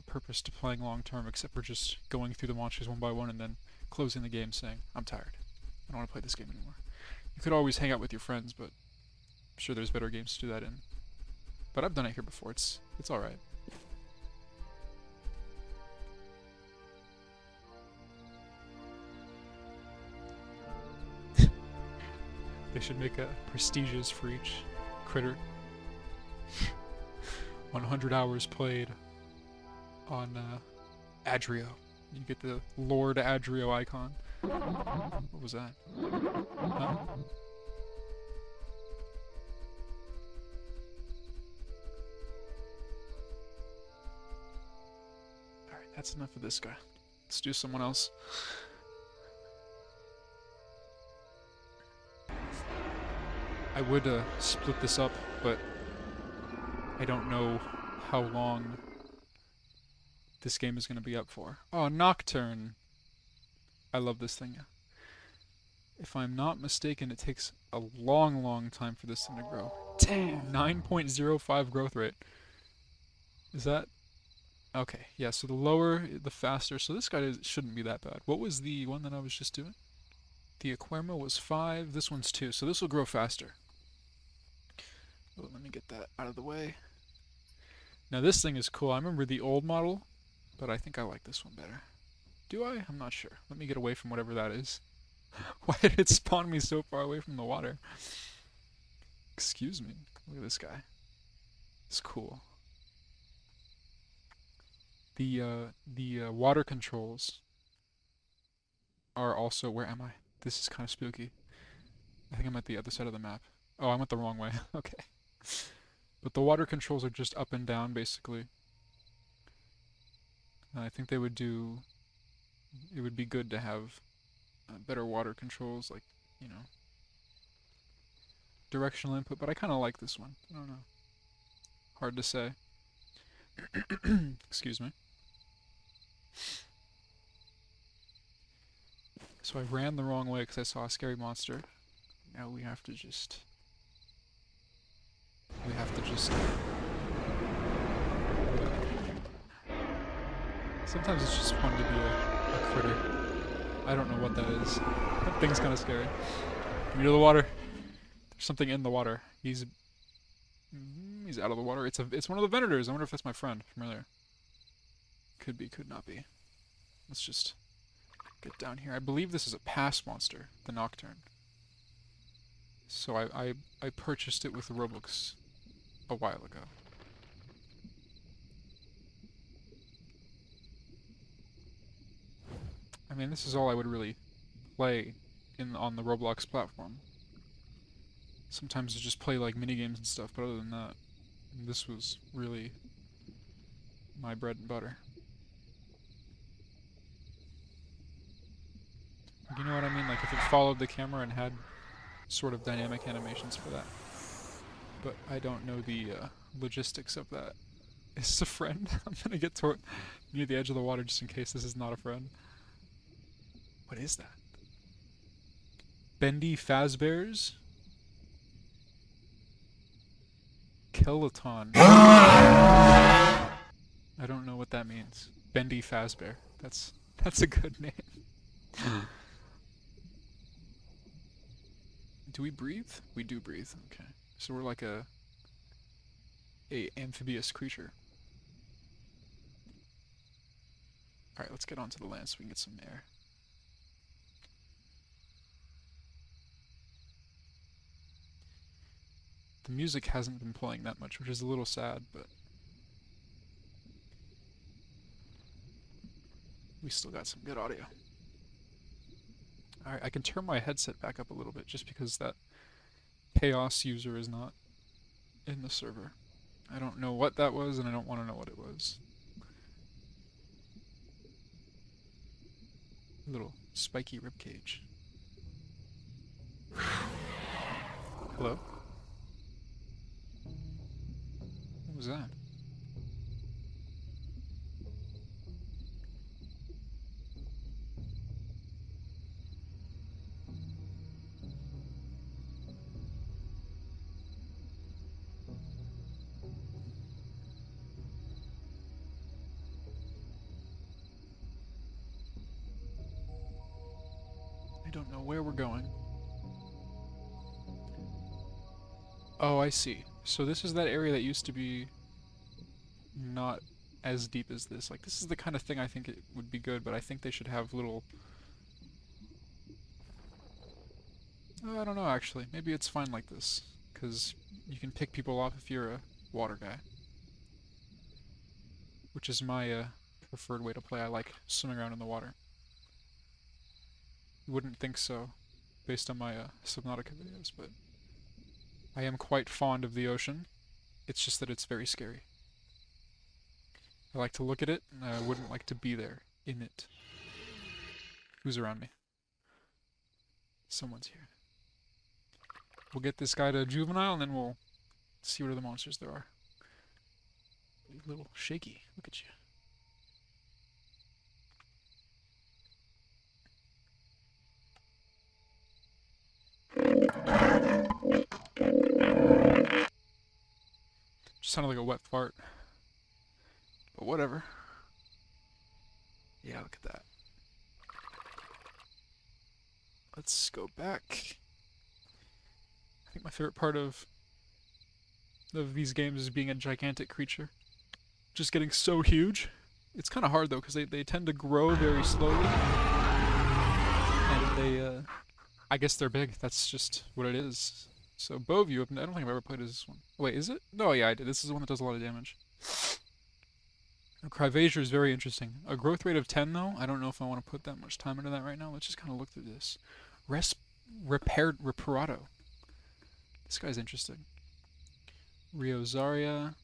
purpose to playing long term except for just going through the monsters one by one and then closing the game saying, I'm tired. I don't want to play this game anymore. You could always hang out with your friends, but I'm sure there's better games to do that in. But I've done it here before. It's alright. They should make a prestigious for each critter. 100 hours played on Adrio. You get the Lord Adrio icon. What was that? Huh? Alright, that's enough of this guy. Let's do someone else. I would split this up, but I don't know how long this game is going to be up for. Oh, Nocturne! I love this thing. If I'm not mistaken, it takes a long, long time for this thing to grow. Damn! 9.05 growth rate. Is that... Okay, yeah, so the lower, the faster. So this guy shouldn't be that bad. What was the one that I was just doing? The Equeruma was 5, this one's 2, so this will grow faster. Oh, let me get that out of the way. Now this thing is cool. I remember the old model, but I think I like this one better. Do I? I'm not sure. Let me get away from whatever that is. Why did it spawn me so far away from the water? Excuse me. Look at this guy. It's cool. The water controls are also... Where am I? This is kind of spooky. I think I'm at the other side of the map. Oh, I went the wrong way. Okay. But the water controls are just up and down, basically. And I think they would do... It would be good to have better water controls, like, you know, directional input, but I kind of like this one. I don't know. Hard to say. Excuse me. So I ran the wrong way because I saw a scary monster. Now we have to just... Sometimes it's just fun to be a critter. I don't know what that is. That thing's kind of scary. Come to the water. There's something in the water. He's out of the water. It's one of the Venators. I wonder if that's my friend from earlier. Could be, could not be. Let's just get down here. I believe this is a pass monster, the Nocturne. So I purchased it with Robux a while ago. I mean, this is all I would really play on the Roblox platform. Sometimes I just play like minigames and stuff, but other than that, this was really my bread and butter. You know what I mean? Like if it followed the camera and had sort of dynamic animations for that. But I don't know the logistics of that. Is this a friend? I'm gonna get near the edge of the water just in case this is not a friend. What is that? Bendy Fazbear's? Kiloton. I don't know what that means. Bendy Fazbear. That's a good name. Do we breathe? We do breathe. Okay. So we're like a amphibious creature. Alright, let's get onto the land so we can get some air. The music hasn't been playing that much, which is a little sad, but we still got some good audio. Alright, I can turn my headset back up a little bit just because that Chaos user is not in the server. I don't know what that was, and I don't want to know what it was. Little spiky ribcage. Hello? What was that? I don't know where we're going. Oh, I see. So this is that area that used to be not as deep as this. Like, this is the kind of thing I think it would be good, but I think they should have little... I don't know, actually. Maybe it's fine like this, because you can pick people off if you're a water guy. Which is my preferred way to play. I like swimming around in the water. You wouldn't think so, based on my Subnautica videos, but I am quite fond of the ocean. It's just that it's very scary. I like to look at it, and I wouldn't like to be there, in it. Who's around me? Someone's here. We'll get this guy to juvenile, and then we'll see what other monsters there are. You're a little shaky. Look at you. Just sounded like a wet fart. But whatever. Yeah, look at that. Let's go back. I think my favorite part of of these games is being a gigantic creature. Just getting so huge. It's kind of hard though, because they tend to grow very slowly. And they, I guess they're big. That's just what it is. So Boview, I don't think I've ever played as this one. Wait, is it? No, yeah, I did. This is the one that does a lot of damage. Crivasier is very interesting. A growth rate of 10 though, I don't know if I want to put that much time into that right now. Let's just kind of look through this. Reparado. This guy's interesting. Riozaria.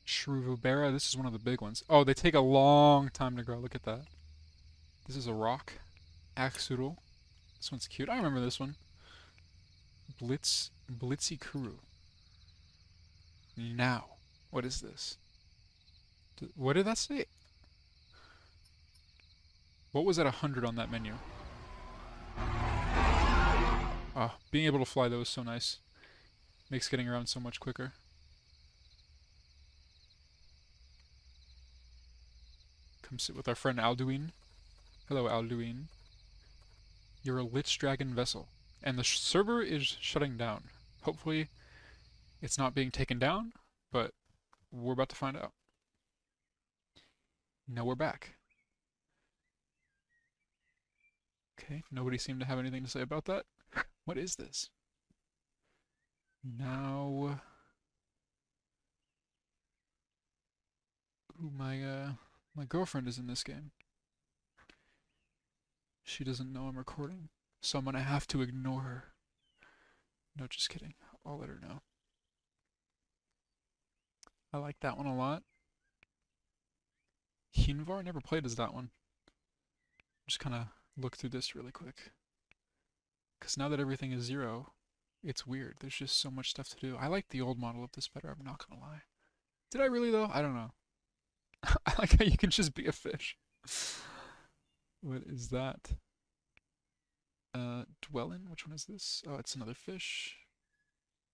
Shruvubera, this is one of the big ones. Oh, they take a long time to grow. Look at that. This is a rock. Axudal. This one's cute. I remember this one. Blitzikuru. Now. What is this? What did that say? What was at 100 on that menu? Oh, being able to fly though is so nice. Makes getting around so much quicker. Come sit with our friend Alduin. Hello, Alduin. You're a Lich Dragon vessel. And the server is shutting down. Hopefully, it's not being taken down, but we're about to find out. Now we're back. Okay, nobody seemed to have anything to say about that. What is this? Now... Ooh, my girlfriend is in this game. She doesn't know I'm recording, so I'm gonna have to ignore her. No, just kidding. I'll let her know. I like that one a lot. Hinvar, never played as that one. Just kind of look through this really quick. Because now that everything is 0, it's weird. There's just so much stuff to do. I like the old model of this better, I'm not gonna lie. Did I really though? I don't know. I like how you can just be a fish. What is that? Dwellin? Which one is this? Oh, it's another fish.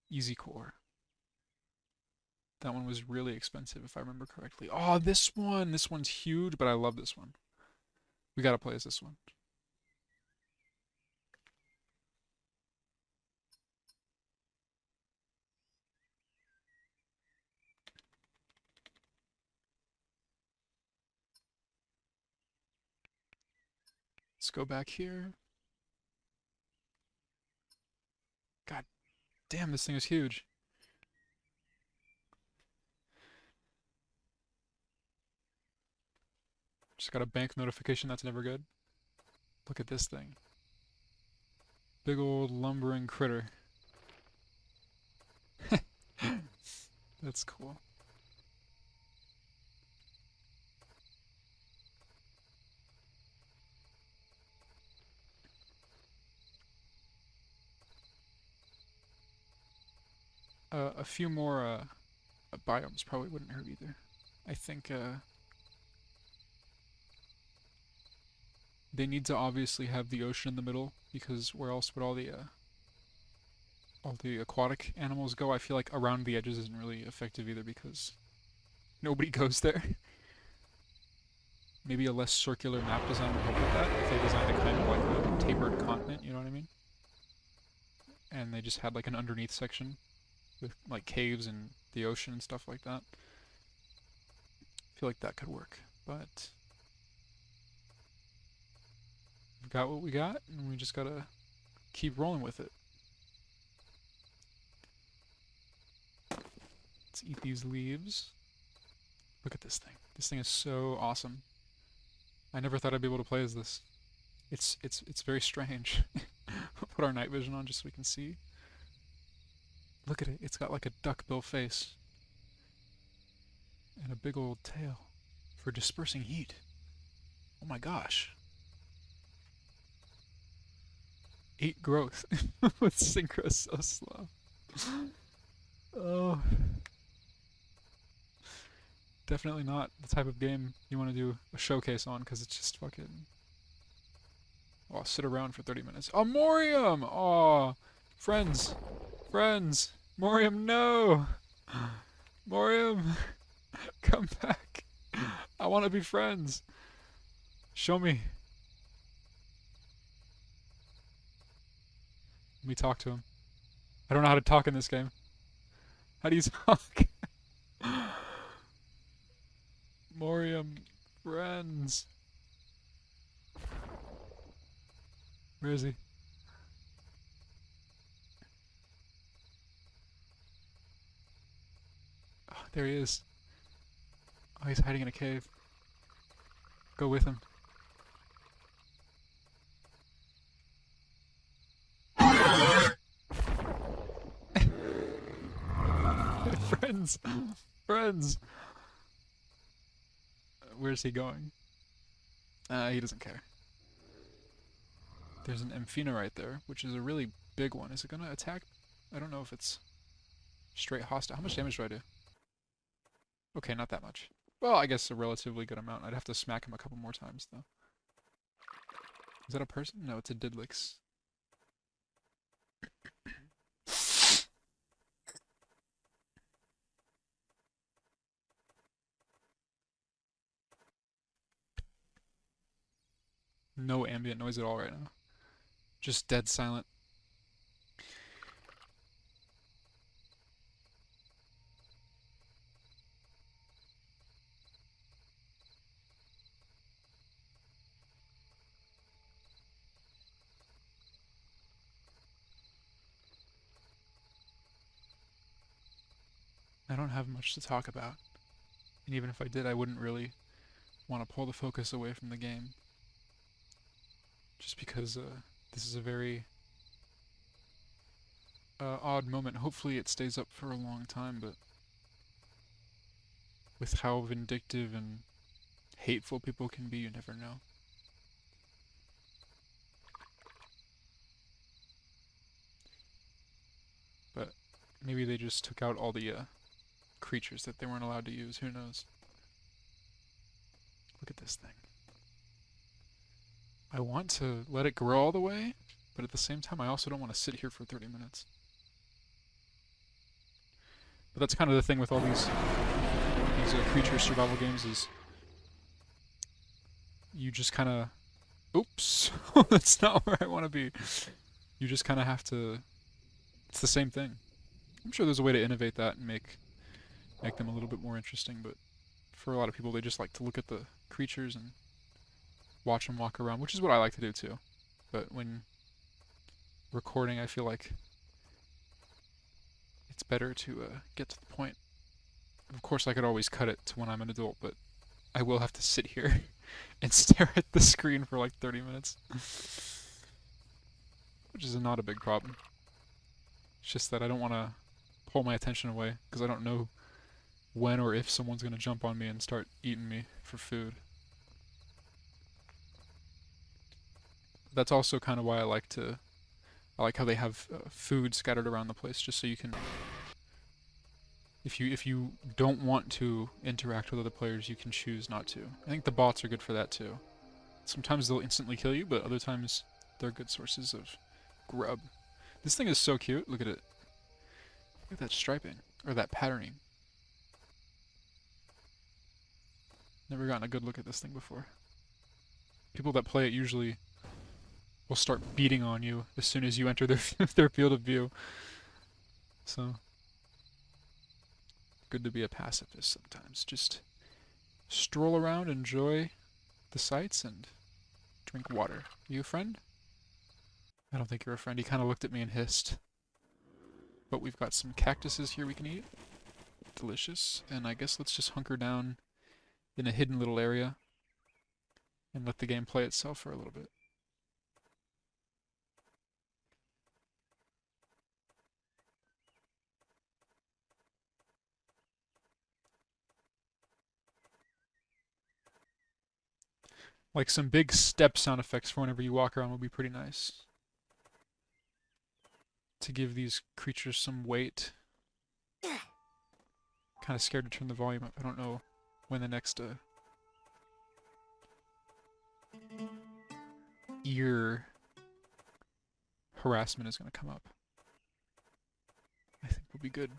Easy core. That one was really expensive if I remember correctly. Oh, this one! This one's huge, but I love this one. We gotta play as this one. Let's go back here. God damn, this thing is huge. Just got a bank notification, that's never good. Look at this thing. Big old lumbering critter. That's cool. A few more biomes probably wouldn't hurt either. I think they need to obviously have the ocean in the middle, because where else would all the aquatic animals go? I feel like around the edges isn't really effective either because nobody goes there. Maybe a less circular map design would help with that, if they designed it kind of like a tapered continent, you know what I mean? And they just had like an underneath section with like caves and the ocean and stuff like that. I feel like that could work, but we've got what we got, and we just gotta keep rolling with it. Let's eat these leaves. Look at this thing. This thing is so awesome. I never thought I'd be able to play as this. It's very strange. We'll put our night vision on just so we can see. Look at it. It's got like a duckbill face. And a big old tail for dispersing heat. Oh my gosh. 8 growth with synchro so slow. Oh. Definitely not the type of game you want to do a showcase on, because it's just fucking... Oh, sit around for 30 minutes. Oh, Morium! Oh, friends. Friends. Morium, no! Morium, come back. I want to be friends. Show me. Let me talk to him. I don't know how to talk in this game. How do you talk? Morium, friends. Where is he? Oh, there he is. Oh, he's hiding in a cave. Go with him. Friends! Friends! Where's he going? He doesn't care. There's an Amphina right there, which is a really big one. Is it gonna attack? I don't know if it's straight hostile. How much damage do I do? Okay, not that much. Well, I guess a relatively good amount. I'd have to smack him a couple more times, though. Is that a person? No, it's a Didlix. No ambient noise at all right now. Just dead silent. I don't have much to talk about. And even if I did, I wouldn't really want to pull the focus away from the game. Just because this is a very odd moment. Hopefully it stays up for a long time, but with how vindictive and hateful people can be, you never know. But maybe they just took out all the creatures that they weren't allowed to use. Who knows? Look at this thing. I want to let it grow all the way, but at the same time I also don't want to sit here for 30 minutes. But that's kind of the thing with all these creature survival games is you just kind of... Oops! That's not where I want to be. You just kind of have to... It's the same thing. I'm sure there's a way to innovate that and make them a little bit more interesting, but for a lot of people they just like to look at the creatures and watch them walk around, which is what I like to do too. But when recording, I feel like it's better to get to the point. Of course, I could always cut it to when I'm an adult, but I will have to sit here and stare at the screen for like 30 minutes. Which is not a big problem. It's just that I don't want to pull my attention away, because I don't know when or if someone's going to jump on me and start eating me for food. That's also kind of why I like how they have food scattered around the place, just so you can... If you don't want to interact with other players, you can choose not to. I think the bots are good for that too. Sometimes they'll instantly kill you, but other times they're good sources of grub. This thing is so cute. Look at it. Look at that striping, or that patterning. Never gotten a good look at this thing before. People that play it usually will start beating on you as soon as you enter their field of view. So, good to be a pacifist sometimes. Just stroll around, enjoy the sights, and drink water. Are you a friend? I don't think you're a friend. He kind of looked at me and hissed. But we've got some cactuses here we can eat. Delicious. And I guess let's just hunker down in a hidden little area and let the game play itself for a little bit. Like some big step sound effects for whenever you walk around would be pretty nice. To give these creatures some weight. Kind of scared to turn the volume up. I don't know when the next ear harassment is going to come up. I think we'll be good.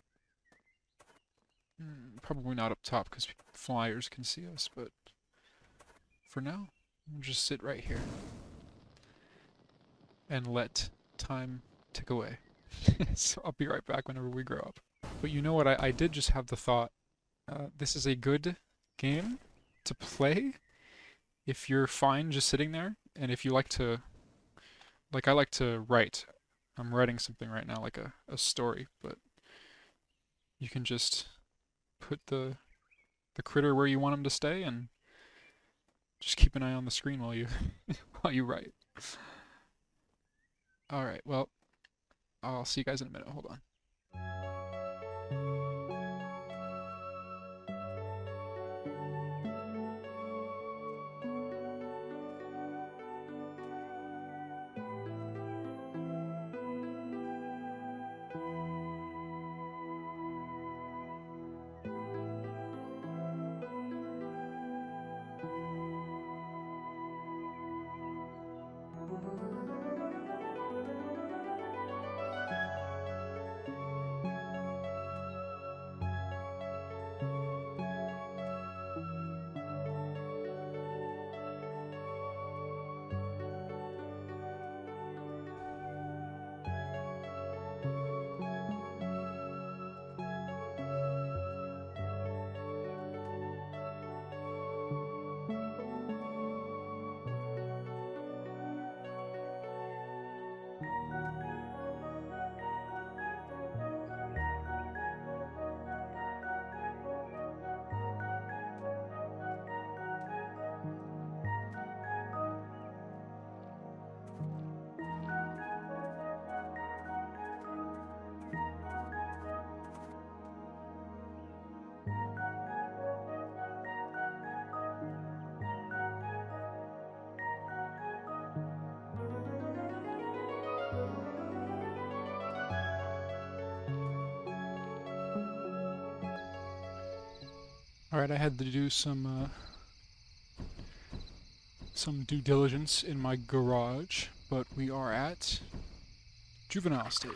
Probably not up top because flyers can see us, but for now, we'll just sit right here and let time tick away. So I'll be right back whenever we grow up. But you know what? I did just have the thought. This is a good game to play if you're fine just sitting there, and if you like to, like I like to write. I'm writing something right now, like a story, but you can just put the critter where you want him to stay and just keep an eye on the screen while you while you write. All right, well, I'll see you guys in a minute. Hold on. All right, I had to do some due diligence in my garage, but we are at juvenile stage.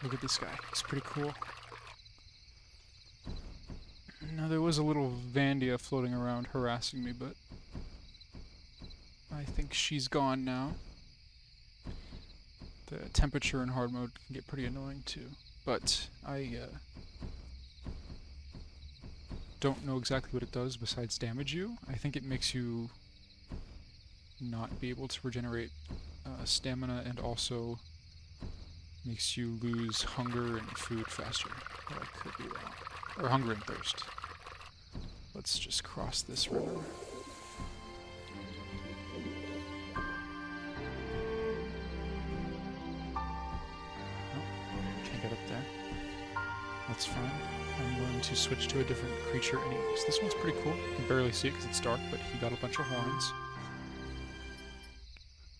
Look at this guy. He's pretty cool. Now, there was a little Vandia floating around harassing me, but I think she's gone now. The temperature in hard mode can get pretty annoying too, but I don't know exactly what it does besides damage you. I think it makes you not be able to regenerate stamina, and also makes you lose hunger and food faster. But I could be wrong. Or hunger and thirst. Let's just cross this river. Nope, can't get up there. That's fine. I'm going to switch to a different creature anyways. This one's pretty cool. You can barely see it because it's dark, but he got a bunch of horns.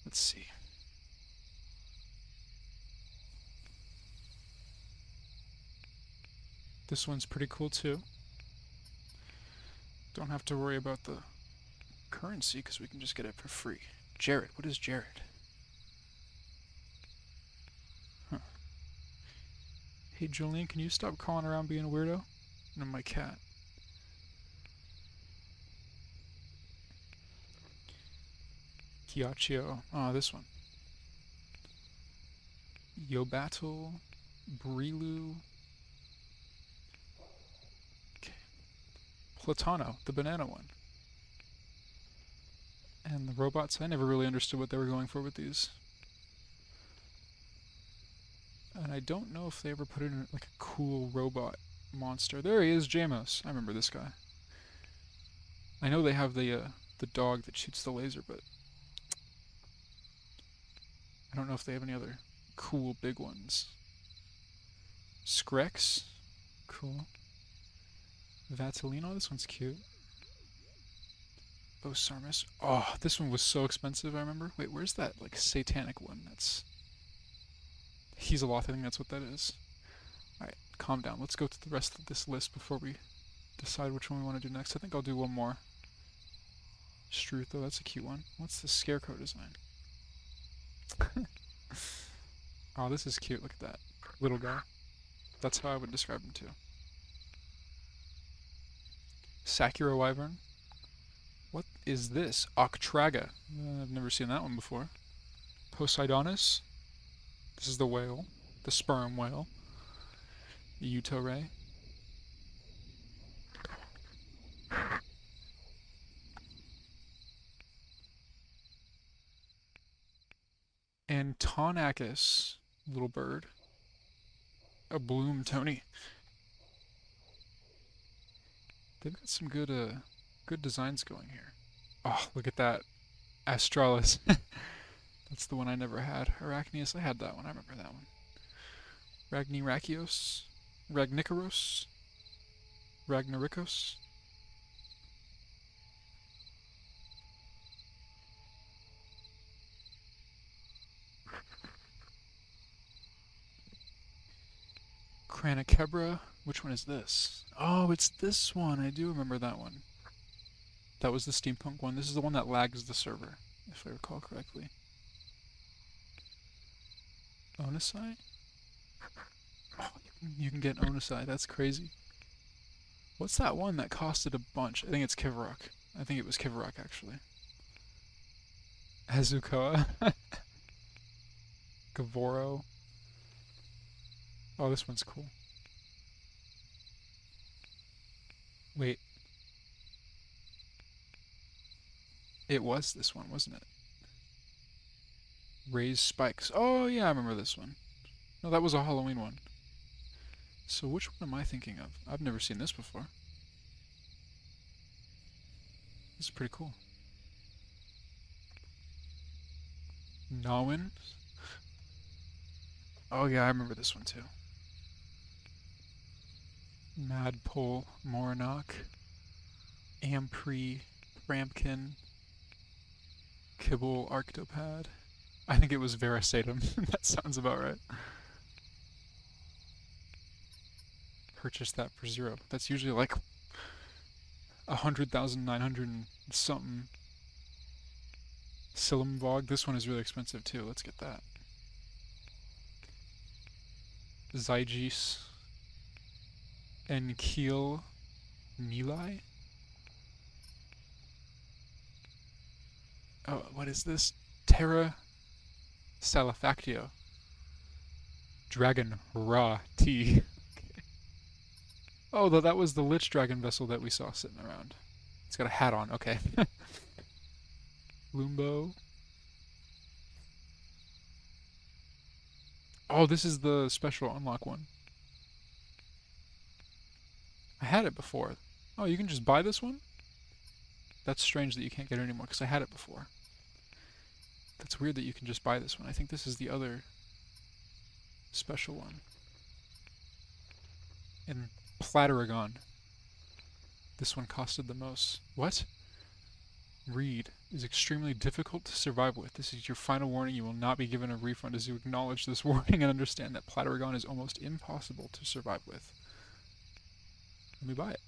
Let's see. This one's pretty cool too. Don't have to worry about the currency because we can just get it for free. Jared, what is Jared? Huh. Hey Julian, can you stop calling around being a weirdo? And my cat. Kiachio. Oh, this one. Yobattle. Brilu. Okay. Platano, the banana one. And the robots, I never really understood what they were going for with these. And I don't know if they ever put in like a cool robot monster. There he is, Jamos. I remember this guy. I know they have the dog that shoots the laser, but I don't know if they have any other cool big ones. Skrex, cool. Vatalino, this one's cute. Bosarmus. Oh, this one was so expensive, I remember. Wait, where's that, like, satanic one? That's... He's-a-Loth, I think that's what that is. Alright, calm down. Let's go to the rest of this list before we decide which one we want to do next. I think I'll do one more. Struth, though, that's a cute one. What's the scarecrow design? Oh, this is cute. Look at that. Little guy. That's how I would describe him, too. Sakura Wyvern. What is this? Octraga. I've never seen that one before. Poseidonus. This is the whale. The sperm whale. Yuto Ray. And Tonakis, little bird. A Bloom Tony. They've got some good good designs going here. Oh, look at that. Astralis. That's the one I never had. Arachnius, I had that one. I remember that one. Ragnirakios. Ragnikaros. Ragnarikos. Cranakebra. Which one is this? Oh, it's this one. I do remember that one. That was the steampunk one. This is the one that lags the server, if I recall correctly. Onusai? Oh, you can get Onusai. That's crazy. What's that one that costed a bunch? I think it's Kivarok. I think it was Kivarok, actually. Hazukoa. Gavoro. Oh, this one's cool. Wait. It was this one, wasn't it? Raised spikes. Oh, yeah, I remember this one. No, that was a Halloween one. So which one am I thinking of? I've never seen this before. This is pretty cool. Nawin. Oh, yeah, I remember this one too. Madpole, Moranak, Ampri, Rampkin, Kibble, Arctopad. I think it was Verasatum. That sounds about right. Purchase that for 0. That's usually like 100,900 and something. Silumvog. This one is really expensive too. Let's get that. Zygis. Enkeel Nilai? Oh, what is this? Terracalefactio. Dragon Ra T. Okay. Oh, that was the Lich Dragon vessel that we saw sitting around. It's got a hat on, okay. Lumbo. Oh, this is the special unlock one. I had it before. Oh, you can just buy this one? That's strange that you can't get it anymore, because I had it before. That's weird that you can just buy this one. I think this is the other special one. In Plateragon. This one costed the most. What? Read is extremely difficult to survive with. This is your final warning. You will not be given a refund as you acknowledge this warning and understand that Plateragon is almost impossible to survive with. Let me buy it.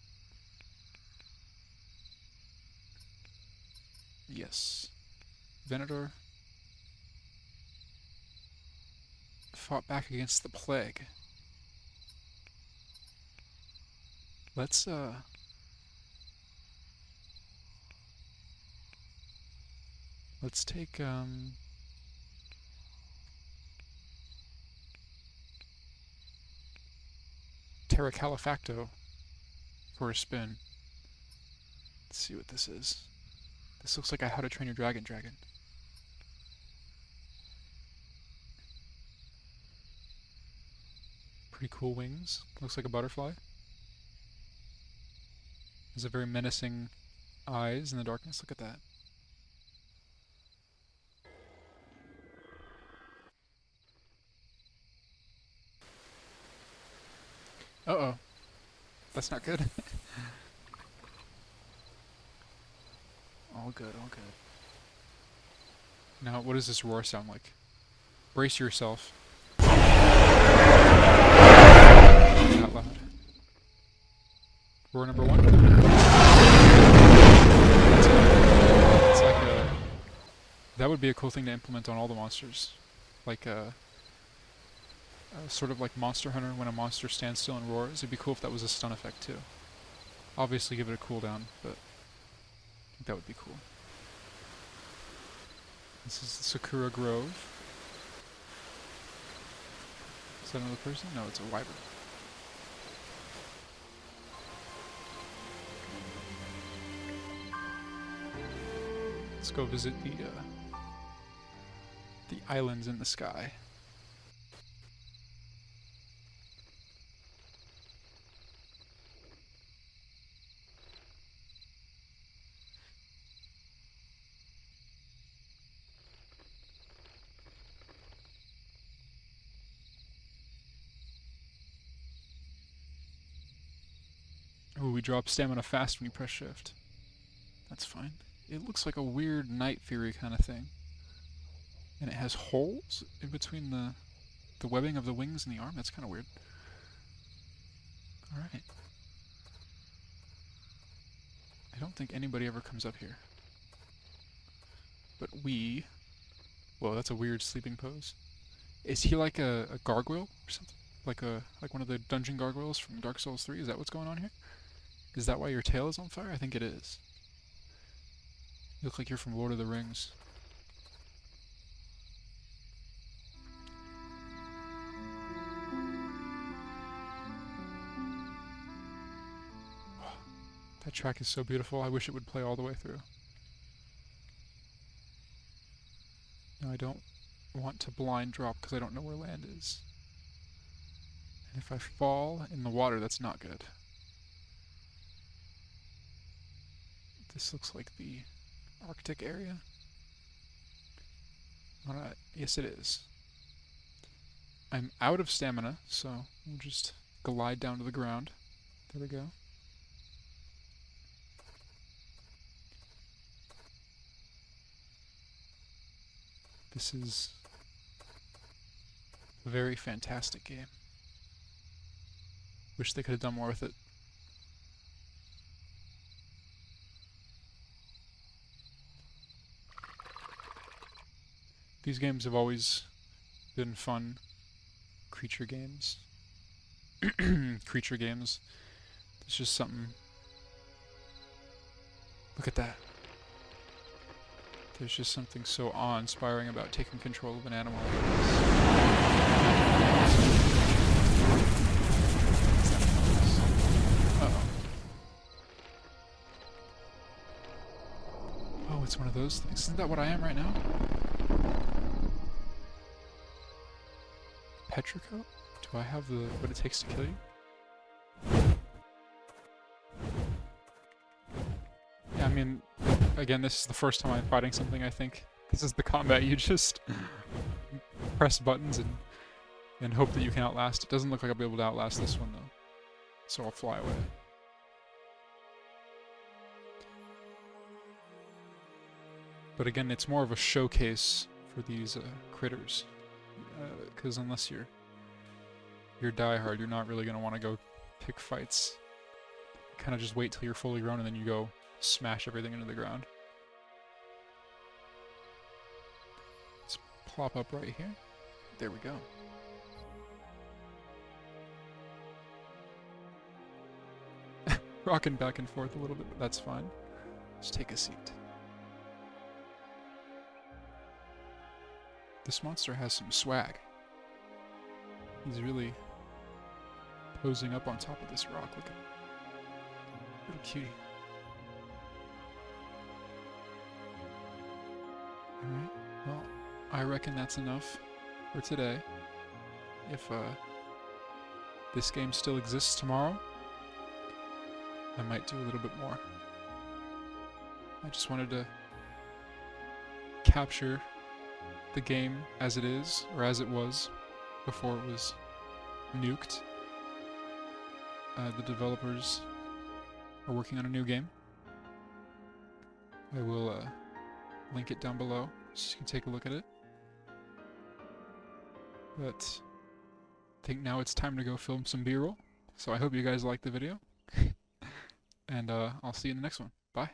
Yes. Venator fought back against the plague. Let's take Terracalefactio for a spin. Let's see what this is. This looks like a How to Train Your Dragon dragon. Pretty cool wings. Looks like a butterfly. Has a very menacing eyes in the darkness. Look at that. Uh-oh. That's not good. All good, all good. Now, what does this roar sound like? Brace yourself. Not loud. Roar number 1. It's like a... That would be a cool thing to implement on all the monsters. Like sort of like Monster Hunter, when a monster stands still and roars. It'd be cool if that was a stun effect too. Obviously give it a cooldown, but I think that would be cool. This is the Sakura Grove. Is that another person? No, it's a wyvern. Let's go visit the islands in the sky. Ooh, we drop stamina fast when you press shift. That's fine. It looks like a weird Night Fury kind of thing. And it has holes in between the webbing of the wings and the arm. That's kind of weird. Alright. I don't think anybody ever comes up here. But we... Whoa, that's a weird sleeping pose. Is he like a gargoyle or something? Like one of the dungeon gargoyles from Dark Souls 3? Is that what's going on here? Is that why your tail is on fire? I think it is. You look like you're from Lord of the Rings. That track is so beautiful. I wish it would play all the way through. No, I don't want to blind drop because I don't know where land is. And if I fall in the water, that's not good. This looks like the Arctic area. Alright, yes it is. I'm out of stamina, so we'll just glide down to the ground. There we go. This is a very fantastic game. Wish they could have done more with it. These games have always been fun creature games. Creature games. It's just something. Look at that. There's just something so awe-inspiring about taking control of an animal like this. Uh-oh. Oh, it's one of those things. Isn't that what I am right now? Petrico? Do I have what it takes to kill you? Yeah, I mean, again, this is the first time I'm fighting something, I think. This is the combat. You just press buttons and hope that you can outlast. It doesn't look like I'll be able to outlast this one, though. So I'll fly away. But again, it's more of a showcase for these critters. Because unless you're diehard, you're not really going to want to go pick fights. Kind of just wait till you're fully grown and then you go smash everything into the ground. Let's plop up right here. There we go. Rocking back and forth a little bit, but that's fine. Just take a seat. This monster has some swag. He's really posing up on top of this rock. Look at him. Little cutie. Alright, well, I reckon that's enough for today. If this game still exists tomorrow, I might do a little bit more. I just wanted to capture the game as it is, or as it was, before it was nuked. The developers are working on a new game. I will link it down below so you can take a look at it. But I think now it's time to go film some B-roll. So I hope you guys liked the video. And I'll see you in the next one. Bye.